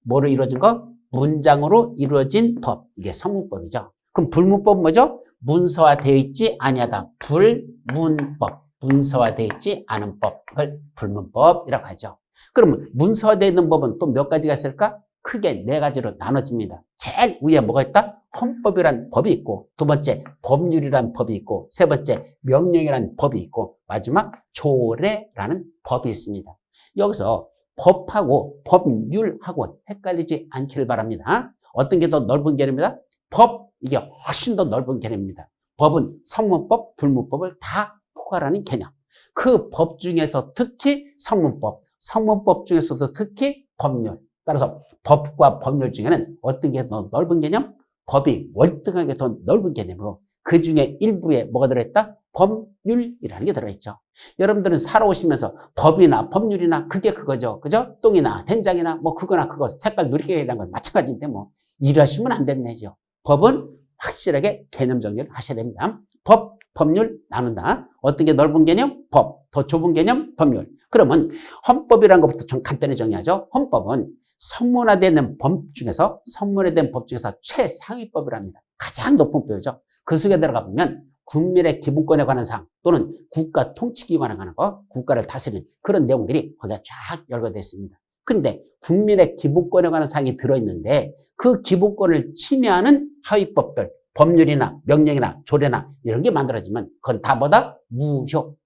뭐로 이루어진 거? 문장으로 이루어진 법. 이게 성문법이죠. 그럼 불문법 뭐죠? 문서화되어 있지 아니하다. 불문법. 문서화되어 있지 않은 법. 그걸 불문법이라고 하죠. 그러면 문서화되어 있는 법은 또 몇 가지가 있을까? 크게 4가지로 나눠집니다. 제일 위에 뭐가 있다? 헌법이란 법이 있고, 두 번째 법률이란 법이 있고, 세 번째 명령이란 법이 있고, 마지막 조례라는 법이 있습니다. 여기서 법하고 법률하고 헷갈리지 않기를 바랍니다. 어떤 게 더 넓은 개념이다? 법, 이게 훨씬 더 넓은 개념입니다. 법은 성문법, 불문법을 다 포괄하는 개념. 그 법 중에서 특히 성문법, 성문법 중에서도 특히 법률. 따라서 법과 법률 중에는 어떤 게 더 넓은 개념? 법이 월등하게 더 넓은 개념이고 그 중에 일부에 뭐가 들어있다? 법률이라는 게 들어있죠. 여러분들은 살아오시면서 법이나 법률이나 그게 그거죠. 그죠? 똥이나 된장이나 뭐 그거나 그거 색깔 누리개라는 건 마찬가지인데 뭐 이러시면 안 된다죠. 법은 확실하게 개념 정리를 하셔야 됩니다. 법, 법률 나눈다. 어떤 게 넓은 개념? 법. 더 좁은 개념? 법률. 그러면 헌법이라는 것부터 좀 간단히 정리하죠. 헌법은 성문화되는 법 중에서 성문화된 법 중에서 최상위법이랍니다. 가장 높은 법이죠. 그 속에 들어가 보면 국민의 기본권에 관한 사항 또는 국가 통치기관에 관한 거, 국가를 다스리는 그런 내용들이 거기가 쫙 열거되어 있습니다. 근데 국민의 기본권에 관한 사항이 들어있는데 그 기본권을 침해하는 하위법들, 법률이나 명령이나 조례나 이런 게 만들어지면 그건 다 뭐다? 무효.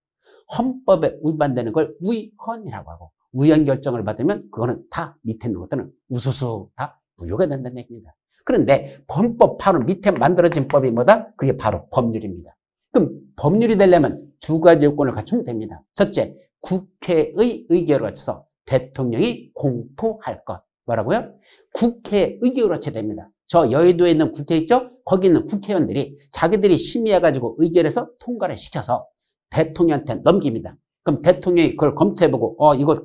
헌법에 위반되는 걸 위헌이라고 하고 위헌 결정을 받으면 그거는 다 밑에 있는 것들은 우수수 다 무효가 된다는 얘기입니다. 그런데 헌법 바로 밑에 만들어진 법이 뭐다? 그게 바로 법률입니다. 그럼 법률이 되려면 두 가지 요건을 갖추면 됩니다. 첫째, 국회의 의결을 거쳐서 대통령이 공포할 것. 뭐라고요? 국회의 의결을 거쳐야 됩니다. 저 여의도에 있는 국회 있죠? 거기 있는 국회의원들이 자기들이 심의해가지고 의결해서 통과를 시켜서 대통령한테 넘깁니다. 그럼 대통령이 그걸 검토해보고 이거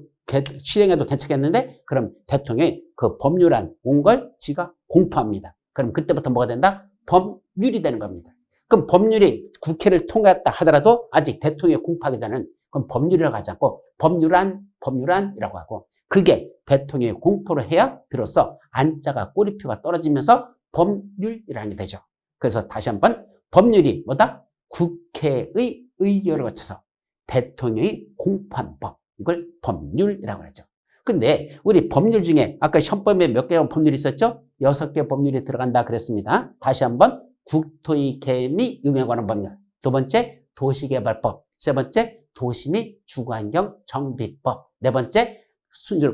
실행해도 괜찮겠는데 그럼 대통령이 그 법률안 온 걸 지가 공포합니다. 그럼 그때부터 뭐가 된다? 법률이 되는 겁니다. 그럼 법률이 국회를 통과했다 하더라도 아직 대통령이 공포하기 전에는 그럼 법률이라고 하지 않고 법률안이라고 하고 그게 대통령이 공포를 해야 비로소 안자가 꼬리표가 떨어지면서 법률이라는 게 되죠. 그래서 다시 한번 법률이 뭐다? 국회의 의결을 거쳐서 대통령이 공포한 법. 이걸 법률이라고 하죠. 근데 우리 법률 중에 아까 헌법에 몇 개의 법률이 있었죠? 6개 법률이 들어간다 그랬습니다. 다시 한번 국토의 계획 및 이용에 관한 법률. 두 번째 도시개발법. 세 번째 도시 및 주거환경 정비법. 네 번째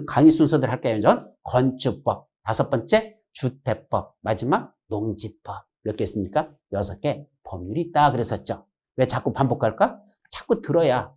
강의 순서대로 할게요. 건축법. 다섯 번째 주택법. 마지막 농지법. 몇 개 있습니까? 6개 법률이 있다 그랬었죠. 왜 자꾸 반복할까? 자꾸 들어야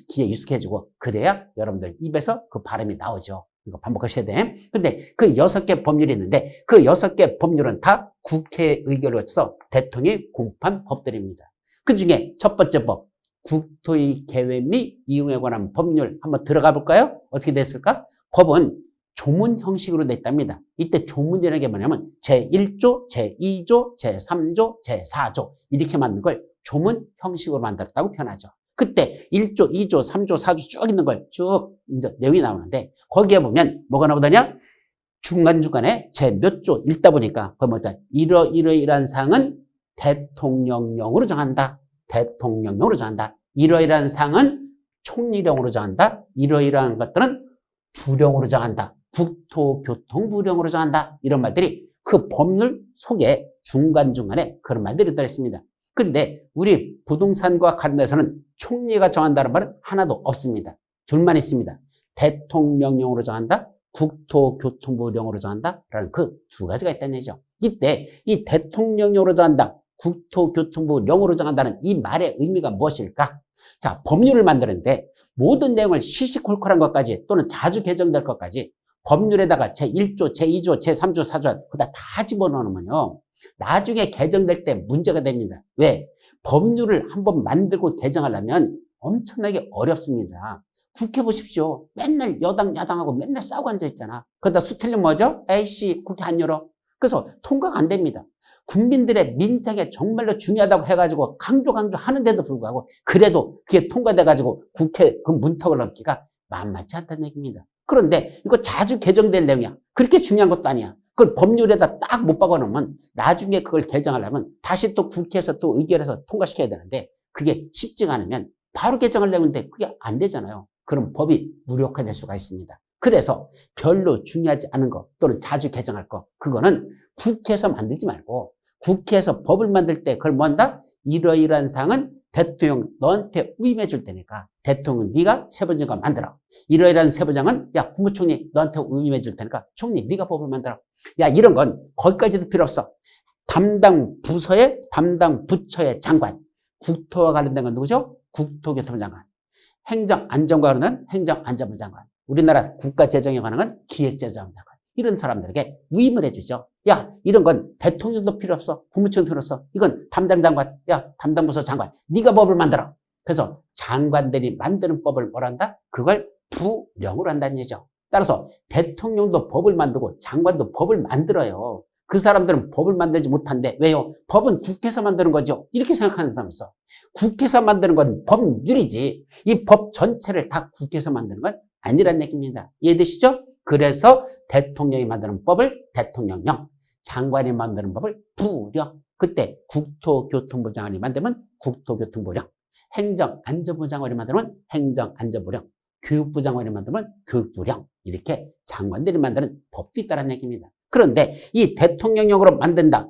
귀에 익숙해지고 그래야 여러분들 입에서 그 발음이 나오죠. 이거 반복하셔야 돼. 근데 그 6개 법률이 있는데 그 6개 법률은 다 국회 의결을 거쳐서 대통령이 공포한 법들입니다. 그 중에 첫 번째 법, 국토의 계획 및 이용에 관한 법률 한번 들어가 볼까요? 어떻게 됐을까? 법은 조문 형식으로 돼 있답니다. 이때 조문이라는 게 뭐냐면 제1조, 제2조, 제3조, 제4조 이렇게 만든 걸 조문 형식으로 만들었다고 표현하죠. 그때 1조, 2조, 3조, 4조 쭉 있는 걸 쭉 이제 내용이 나오는데 거기에 보면 뭐가 나오더냐? 중간중간에 제 몇 조 읽다 보니까 거기 뭐다? 이러이러한 사항은 대통령령으로 정한다. 대통령령으로 정한다. 이러이러한 사항은 총리령으로 정한다. 이러이러한 것들은 부령으로 정한다. 국토교통부령으로 정한다. 이런 말들이 그 법률 속에 중간중간에 그런 말들이 들어있습니다. 근데 우리 부동산과 관련해서는 총리가 정한다는 말은 하나도 없습니다. 둘만 있습니다. 대통령령으로 정한다. 국토교통부령으로 정한다. 라는 그 두 가지가 있다는 얘기죠. 이때 이 대통령령으로 정한다. 국토교통부령으로 정한다는 이 말의 의미가 무엇일까? 자, 법률을 만드는데 모든 내용을 시시콜콜한 것까지 또는 자주 개정될 것까지 법률에다가 제1조, 제2조, 제3조, 4조 그다 다 집어넣으면요. 나중에 개정될 때 문제가 됩니다. 왜? 법률을 한번 만들고 개정하려면 엄청나게 어렵습니다. 국회 보십시오. 맨날 여당, 야당하고 맨날 싸우고 앉아있잖아. 그러다 수틀리면 뭐죠? 에이씨, 국회 안 열어. 그래서 통과가 안 됩니다. 국민들의 민생에 정말로 중요하다고 해가지고 강조하는데도 불구하고 그래도 그게 통과돼가지고 국회 그 문턱을 넘기가 만만치 않다는 얘기입니다. 그런데 이거 자주 개정될 내용이야. 그렇게 중요한 것도 아니야. 그걸 법률에다 딱 못 박아놓으면 나중에 그걸 개정하려면 다시 또 국회에서 또 의결해서 통과시켜야 되는데 그게 쉽지가 않으면 바로 개정하려고 하는데 그게 안 되잖아요. 그럼 법이 무력화될 수가 있습니다. 그래서 별로 중요하지 않은 거 또는 자주 개정할 거 그거는 국회에서 만들지 말고 국회에서 법을 만들 때 그걸 뭐 한다? 이러이러한 사항은 대통령 너한테 위임해 줄 테니까 대통령 네가 세부장관 만들어. 이러이러한 세부장은 야 국무총리 너한테 위임해 줄 테니까 총리 네가 법을 만들어. 야 이런 건 거기까지도 필요 없어. 담당 부서의 담당 부처의 장관. 국토와 관련된 건 누구죠? 국토교통부 장관. 행정안전과 관련된 행정안전부 장관. 우리나라 국가재정에 관한 건 기획재정부 장관. 이런 사람들에게 위임을 해주죠. 야 이런 건 대통령도 필요 없어. 국무총리 필요 없어. 이건 담당 장관. 야 담당 부서 장관. 네가 법을 만들어. 그래서 장관들이 만드는 법을 뭘 한다? 그걸 부령으로 한다는 얘기죠. 따라서 대통령도 법을 만들고 장관도 법을 만들어요. 그 사람들은 법을 만들지 못한데 왜요? 법은 국회에서 만드는 거죠. 이렇게 생각하는 사람이 있어. 국회에서 만드는 건 법률이지 이 법 전체를 다 국회에서 만드는 건 아니란 얘기입니다. 이해되시죠? 그래서 대통령이 만드는 법을 대통령령, 장관이 만드는 법을 부령. 그때 국토교통부 장관이 만들면 국토교통부령, 행정안전부 장관이 만들면 행정안전부령, 교육부 장관이 만들면 교육부령. 이렇게 장관들이 만드는 법도 있다는 얘기입니다. 그런데 이 대통령령으로 만든다.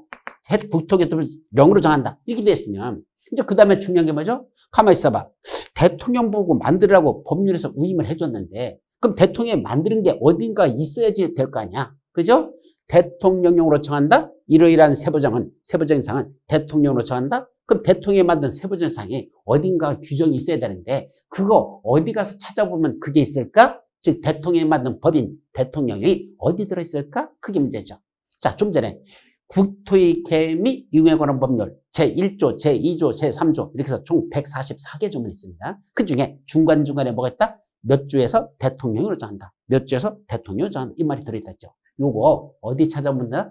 국토교통부령으로 정한다. 이렇게 됐으면 이제 그 다음에 중요한 게 뭐죠? 가만히 있어봐. 대통령 보고 만들으라고 법률에서 위임을 해줬는데 그럼 대통령이 만드는 게 어딘가 있어야지 될 거 아니야. 그죠? 대통령령으로 정한다? 이러이러한 세부적인 사항은 대통령으로 정한다? 그럼 대통령이 만든 세부적인 사항이 어딘가 규정이 있어야 되는데 그거 어디 가서 찾아보면 그게 있을까? 즉 대통령이 만든 법인 대통령이 어디 들어있을까? 그게 문제죠. 자, 좀 전에 국토의 계획 및 이용에 관한 법률 제1조, 제2조, 제3조 이렇게 해서 총 144개 조문이 있습니다. 그중에 중간중간에 뭐가 있다? 몇 주에서 대통령으로 정한다. 몇 주에서 대통령으로 정한다. 이 말이 들어있다 했죠. 요거 어디 찾아보면 돼?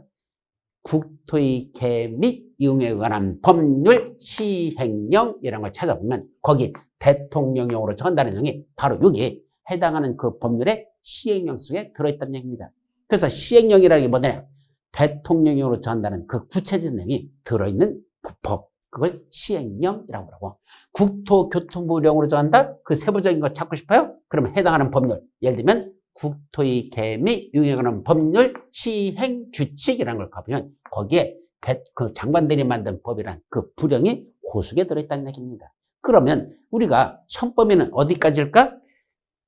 국토의 개 및 이용에 관한 법률 시행령이라는 걸 찾아보면 거기 대통령령으로 정한다는 내용이 바로 여기에 해당하는 그 법률의 시행령 속에 들어있다는 얘기입니다. 그래서 시행령이라는 게 뭐냐? 대통령령으로 정한다는 그 구체적인 내용이 들어있는 법. 그걸 시행령이라고 하고 국토교통부령으로 정한다? 그 세부적인 거 찾고 싶어요? 그러면 해당하는 법률. 예를 들면 국토의 개 및 이용에 관한 법률 시행규칙이라는 걸 가보면 거기에 그 장관들이 만든 법이란 그 부령이 그 속에 들어있다는 얘기입니다. 그러면 우리가 형법에는 어디까지일까?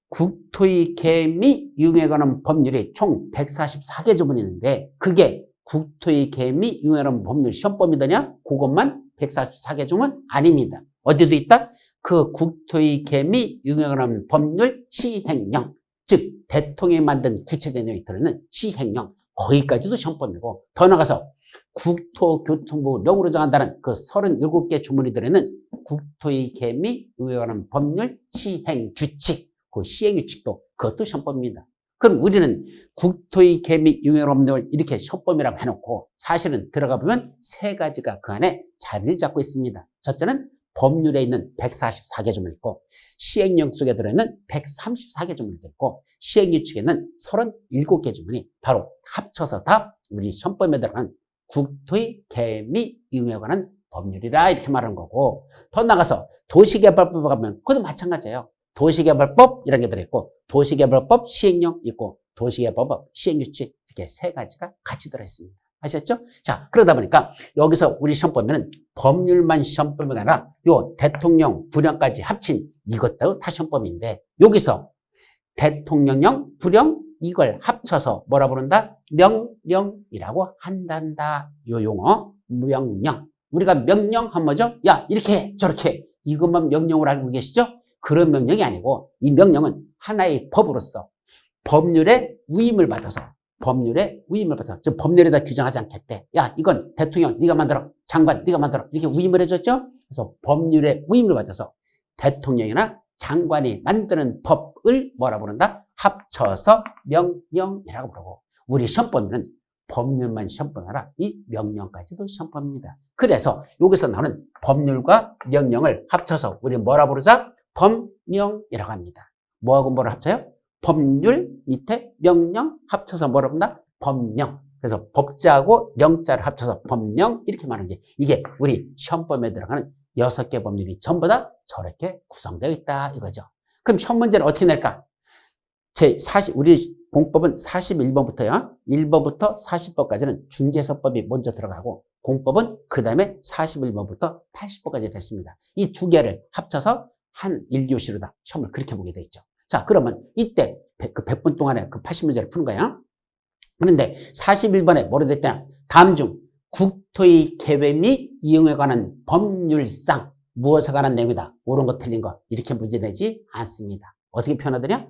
국토의 개 및 이용에 관한 법률이 총 144개 조문이 있는데 그게 국토의 개 및 이용에 관한 법률 시험법이더냐? 그것만 144개 조문 아닙니다. 어디도 있다? 그 국토의 개 및 이용에 관한 법률 시행령, 즉 대통령이 만든 구체적인 내용이 들어있는 시행령, 거기까지도 시험법이고 더 나가서 국토교통부령으로 정한다는 그 37개 조문이 들어있는 국토의 개 및 이용에 관한 법률 시행규칙, 그 시행규칙도 그것도 시험법입니다. 그럼 우리는 국토의 개 및 이용에 관한 법률 이렇게 시험법이라고 해놓고 사실은 들어가 보면 세 가지가 그 안에 자리를 잡고 있습니다. 첫째는 법률에 있는 144개 조문이 있고 시행령 속에 들어있는 134개 조문이 있고 시행규칙에는 37개 조문이 바로 합쳐서 다 우리 시험법에 들어가는 국토의 개 및 이용에 관한 법률이라 이렇게 말하는 거고 더 나가서 도시개발법에 가면 그것도 마찬가지예요. 도시개발법 이런 게 들어있고 도시개발법 시행령 있고 도시개발법 시행규칙 이렇게 세 가지가 같이 들어있습니다. 아셨죠? 자, 그러다 보니까 여기서 우리 시험법에는 법률만 시험법이 아니라 요 대통령 부령까지 합친 이것도 다 시험법인데 여기서 대통령령 부령 이걸 합쳐서 뭐라 부른다? 명령이라고 한단다. 요 용어 명령. 우리가 명령하면 뭐죠? 야 이렇게 해, 저렇게 해. 이것만 명령으로 알고 계시죠? 그런 명령이 아니고 이 명령은 하나의 법으로서 법률의 위임을 받아서 즉 법률에다 규정하지 않겠대. 야 이건 대통령 네가 만들어, 장관 네가 만들어 이렇게 위임을 해줬죠. 그래서 법률의 위임을 받아서 대통령이나 장관이 만드는 법을 뭐라 부른다? 합쳐서 명령이라고 부르고 우리 시험법은 법률만 시험법이 아니라 이 명령까지도 시험법입니다. 그래서 여기서 나오는 법률과 명령을 합쳐서 우리 뭐라 부르자? 법령이라고 합니다. 뭐하고 뭐를 합쳐요? 법률 밑에 명령 합쳐서 뭐라 부른다? 법령. 그래서 법자하고 명자를 합쳐서 법령 이렇게 말하는 게 이게 우리 시험법에 들어가는 6개 법률이 전부 다 저렇게 구성되어 있다 이거죠. 그럼 시험 문제는 어떻게 낼까? 우리 공법은 41번부터요. 1번부터 40번까지는 중개서법이 먼저 들어가고 공법은 그 다음에 41번부터 80번까지 됐습니다. 이 두 개를 합쳐서 한 1교시로다 시험을 그렇게 보게 돼 있죠. 자, 그러면 이때 그 100분 동안에 그 80문제를 푸는 거야. 그런데 41번에 뭐로 됐냐? 다음 중 국토의 개발 및 이용에 관한 법률상 무엇에 관한 내용이다. 옳은 거 틀린 거 이렇게 문제되지 않습니다. 어떻게 표현하더냐?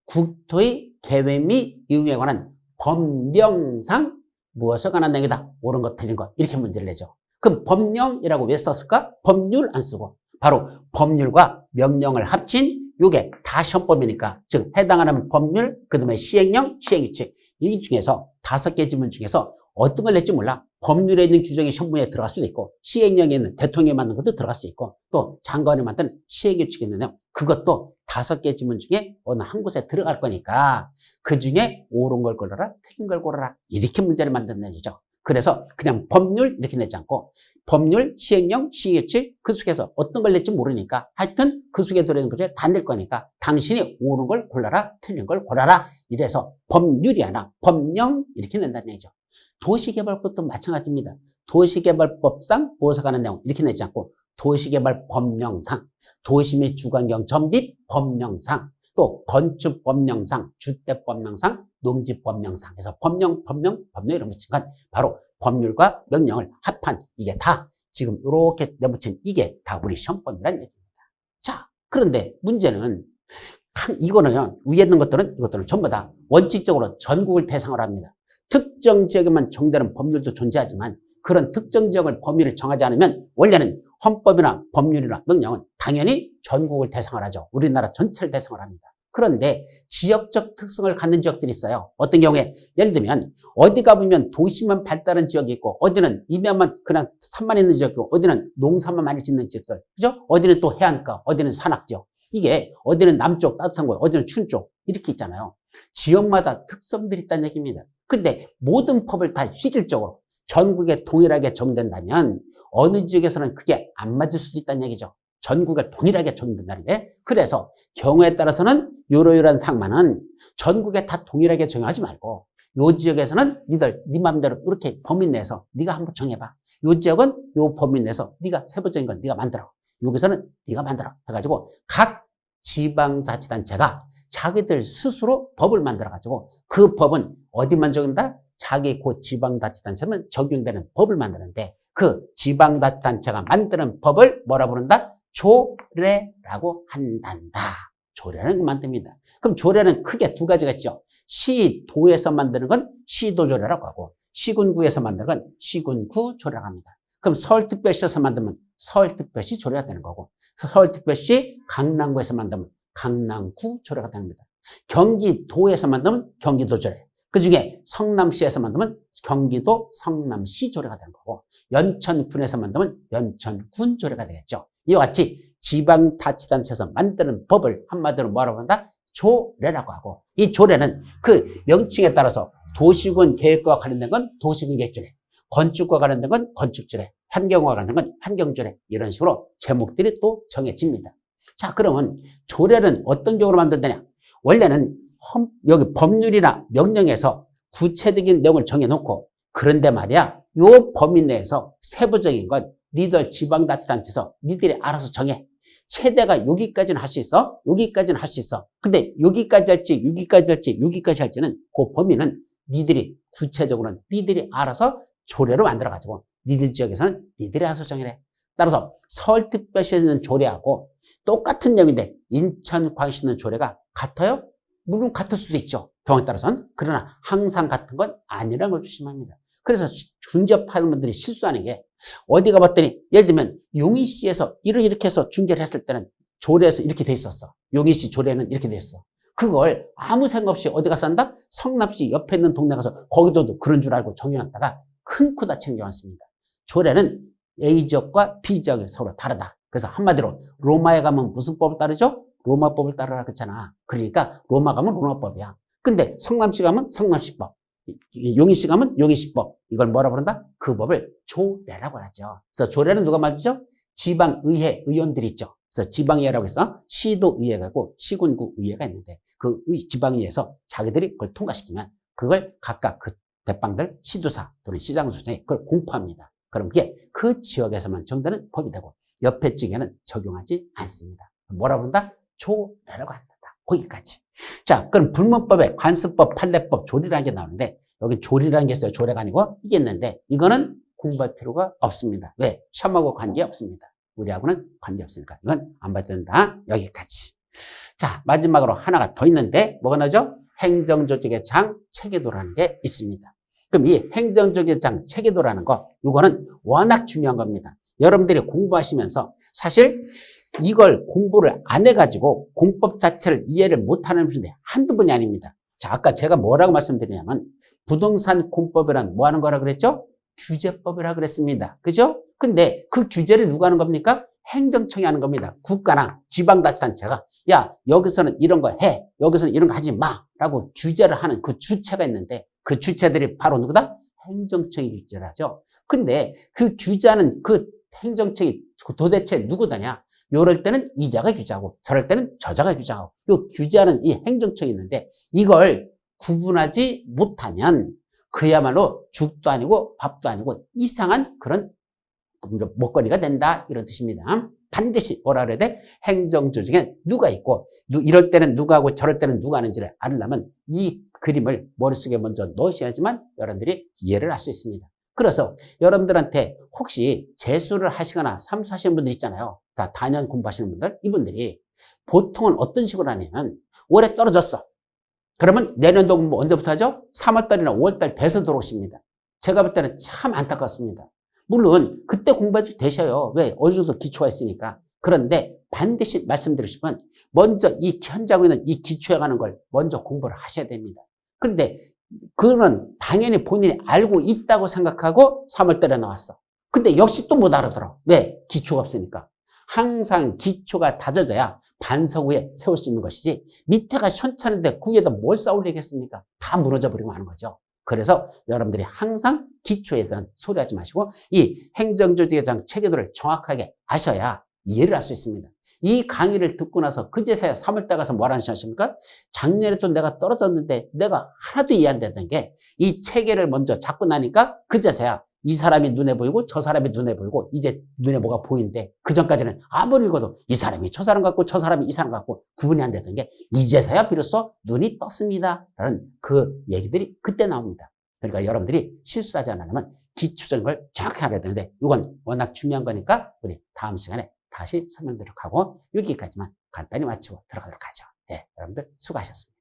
국토의 개발 및 이용에 관한 법령상 무엇에 관한 내용이다. 옳은 거 틀린 거 이렇게 문제를 내죠. 그럼 법령이라고 왜 썼을까? 법률 안 쓰고 바로 법률과 명령을 합친 이게 다 시험법이니까 즉 해당하는 법률 그다음에 시행령, 시행규칙 이 중에서 5개 지문 중에서 어떤 걸 낼지 몰라. 법률에 있는 규정이 시험문에 들어갈 수도 있고 시행령에 있는 대통령이 만든 것도 들어갈 수 있고 또 장관이 만든 시행규칙이 있는데요. 그것도 5개 지문 중에 어느 한 곳에 들어갈 거니까 그 중에 옳은 걸 골라라 틀린 걸 골라라 이렇게 문제를 만든다는 얘기죠. 그래서 그냥 법률 이렇게 내지 않고 법률, 시행령, 시행규칙 그 속에서 어떤 걸 낼지 모르니까 하여튼 그 속에 들어있는 것 중에 다 낼 거니까 당신이 옳은 걸 골라라 틀린 걸 골라라 이래서 법률이 아니라 법령 이렇게 낸다는 얘기죠. 도시개발법도 마찬가지입니다. 도시개발법상 무엇에 관한 내용 이렇게 내지 않고 도시개발법령상 도시 및 주거환경 정비 법령상 또 건축법령상 주택법령상 농지법령상 해서 법령 이런 붙인 건 바로 법률과 명령을 합한 이게 다 지금 이렇게 내붙인 이게 다 우리 시험법이라는 얘기입니다. 자, 그런데 문제는 이거는 위에 있는 이것들은 전부 다 원칙적으로 전국을 대상으로 합니다. 특정 지역에만 적용되는 법률도 존재하지만 그런 특정 지역을 범위를 정하지 않으면 원래는 헌법이나 법률이나 명령은 당연히 전국을 대상으로 하죠. 우리나라 전체를 대상으로 합니다. 그런데 지역적 특성을 갖는 지역들이 있어요. 어떤 경우에 예를 들면 어디 가보면 도시만 발달한 지역이 있고 어디는 이면만 그냥 산만 있는 지역이 있고 어디는 농사만 많이 짓는 지역들. 그죠? 어디는 또 해안가, 어디는 산악 지역. 이게 어디는 남쪽 따뜻한 곳, 어디는 추운 쪽 이렇게 있잖아요. 지역마다 특성들이 있다는 얘기입니다. 근데 모든 법을 다 실질적으로 전국에 동일하게 적용된다면 어느 지역에서는 그게 안 맞을 수도 있다는 얘기죠. 전국에 동일하게 적용된다는 게. 그래서 경우에 따라서는 요러요러한 상만은 전국에 다 동일하게 적용하지 말고 요 지역에서는 네 마음대로 이렇게 범위 내서 네가 한번 정해봐. 요 지역은 요 범위 내서 네가 세부적인 건 네가 만들어. 여기서는 네가 만들어 해가지고 각 지방자치단체가 자기들 스스로 법을 만들어가지고 그 법은 어디만 적용된다? 자기 그 지방자치단체만 적용되는 법을 만드는데 그 지방자치단체가 만드는 법을 뭐라 부른다? 조례라고 한단다. 조례는 만듭니다. 그럼 조례는 크게 두 가지가 있죠. 시도에서 만드는 건 시도조례라고 하고 시군구에서 만드는 건 시군구조례라고 합니다. 그럼 서울특별시에서 만들면 서울특별시 조례가 되는 거고 서울특별시 강남구에서 만들면 강남구 조례가 됩니다. 경기도에서 만들면 경기도조례. 그 중에 성남시에서 만들면 경기도 성남시 조례가 되는 거고 연천군에서 만들면 연천군 조례가 되겠죠. 이와 같이 지방자치단체에서 만드는 법을 한마디로 뭐라고 한다? 조례라고 하고 이 조례는 그 명칭에 따라서 도시군 계획과 관련된 건 도시군 계획조례, 건축과 관련된 건 건축조례, 환경과 관련된 건 환경조례 이런 식으로 제목들이 또 정해집니다. 자, 그러면 조례는 어떤 경우로 만든다냐? 원래는 여기 법률이나 명령에서 구체적인 내용을 정해놓고 그런데 말이야 요 범위 내에서 세부적인 건 니들 지방자치단체에서 니들이 알아서 정해. 최대가 여기까지는 할 수 있어. 여기까지는 할 수 있어. 근데 여기까지 할지 여기까지 할지 여기까지 할지는 그 범위는 니들이 구체적으로는 니들이 알아서 조례로 만들어가지고 니들 지역에서는 니들이 알아서 정해래. 따라서 서울특별시에 있는 조례하고 똑같은 내용인데 인천, 광주시 있는 조례가 같아요? 물론 같을 수도 있죠. 경우에 따라서는. 그러나 항상 같은 건 아니라는 걸 조심합니다. 그래서 중개업하는 분들이 실수하는 게 어디 가봤더니 예를 들면 용인시에서 이렇게 해서 중개를 했을 때는 조례에서 이렇게 돼 있었어. 용인시 조례는 이렇게 돼 있어. 그걸 아무 생각 없이 어디 가서 한다? 성남시 옆에 있는 동네 가서 거기도 그런 줄 알고 적용했다가 큰 코 다치는 경우가 많습니다. 조례는 A 지역과 B 지역이 서로 다르다. 그래서 한마디로 로마에 가면 무슨 법을 따르죠? 로마법을 따르라 그랬잖아. 그러니까 로마 가면 로마법이야. 근데 성남시 가면 성남시법, 용인시 가면 용인시법. 이걸 뭐라 그런다? 그 법을 조례라고 하죠. 그래서 조례는 누가 만들죠? 지방의회 의원들이 있죠. 그래서 지방의회라고 해서 시도의회가 있고 시군구 의회가 있는데 그 지방의회에서 자기들이 그걸 통과시키면 그걸 각각 그 대빵들 시도사 또는 시장 수준에 그걸 공포합니다. 그럼 그게 그 지역에서만 정되는 법이 되고 옆에 지역에는 적용하지 않습니다. 뭐라 그런다? 조례라고 한다. 거기까지. 자, 그럼 불문법에 관습법, 판례법, 조리라는 게 나오는데 여기 조리라는 게 있어요. 조례가 아니고 이게 있는데 이거는 공부할 필요가 없습니다. 왜? 시험하고 관계 없습니다. 우리하고는 관계 없으니까 이건 안 봐도 된다. 여기까지. 자, 마지막으로 하나가 더 있는데 뭐가 나오죠? 행정조직의 장 체계도라는 게 있습니다. 그럼 이 행정조직의 장 체계도라는 거 이거는 워낙 중요한 겁니다. 여러분들이 공부하시면서 사실 이걸 공부를 안 해가지고 공법 자체를 이해를 못하는 분들이 한두 분이 아닙니다. 자, 아까 제가 뭐라고 말씀드리냐면 부동산 공법이란 뭐 하는 거라 그랬죠? 규제법이라 그랬습니다. 그죠? 근데 그 규제를 누가 하는 겁니까? 행정청이 하는 겁니다. 국가나 지방자치단체가 야 여기서는 이런 거 해, 여기서는 이런 거 하지 마 라고 규제를 하는 그 주체가 있는데 그 주체들이 바로 누구다? 행정청이 규제를 하죠. 근데 그 규제하는 그 행정청이 도대체 누구다냐? 요럴 때는 이자가 규제하고 저럴 때는 저자가 규제하고 요 규제하는 이 행정청이 있는데 이걸 구분하지 못하면 그야말로 죽도 아니고 밥도 아니고 이상한 그런 먹거리가 된다 이런 뜻입니다. 반드시 뭐라 그래야 돼? 행정조직에 누가 있고 이럴 때는 누가 하고 저럴 때는 누가 하는지를 알려면 이 그림을 머릿속에 먼저 넣으셔야지만 여러분들이 이해를 할 수 있습니다. 그래서 여러분들한테 혹시 재수를 하시거나 삼수하시는 분들 있잖아요. 자, 단연 공부하시는 분들, 이분들이 보통은 어떤 식으로 하냐면 올해 떨어졌어. 그러면 내년도 공부 언제부터 하죠? 3월달이나 5월달 돼서 들어오십니다. 제가 볼 때는 참 안타깝습니다. 물론 그때 공부해도 되셔요. 왜? 어느 정도 기초가 있으니까. 그런데 반드시 말씀드리고 싶은 먼저 이 현장에 있는 이 기초에 관한 걸 먼저 공부를 하셔야 됩니다. 근데 그거는 당연히 본인이 알고 있다고 생각하고 3월달에 나왔어. 근데 역시 또 못 알아들어. 왜? 기초가 없으니까. 항상 기초가 다져져야 반석 위에 세울 수 있는 것이지 밑에가 현찮은데 그 위에다 뭘 쌓으려겠습니까? 다 무너져 버리고 하는 거죠. 그래서 여러분들이 항상 기초에서는 소리하지 마시고 이 행정조직의 체계도를 정확하게 아셔야 이해를 할 수 있습니다. 이 강의를 듣고 나서 그제서야 3월달 가서 뭐라는 하십니까? 작년에 또 내가 떨어졌는데 내가 하나도 이해 안 되던 게 이 체계를 먼저 잡고 나니까 그제서야 이 사람이 눈에 보이고 저 사람이 눈에 보이고 이제 눈에 뭐가 보이는데 그전까지는 아무리 읽어도 이 사람이 저 사람 같고 저 사람이 이 사람 같고 구분이 안 되던 게 이제서야 비로소 눈이 떴습니다. 라는 그 얘기들이 그때 나옵니다. 그러니까 여러분들이 실수하지 않으려면 기초적인 걸 정확히 알아야 되는데 이건 워낙 중요한 거니까 우리 다음 시간에 다시 설명드리도록 하고 여기까지만 간단히 마치고 들어가도록 하죠. 네, 여러분들 수고하셨습니다.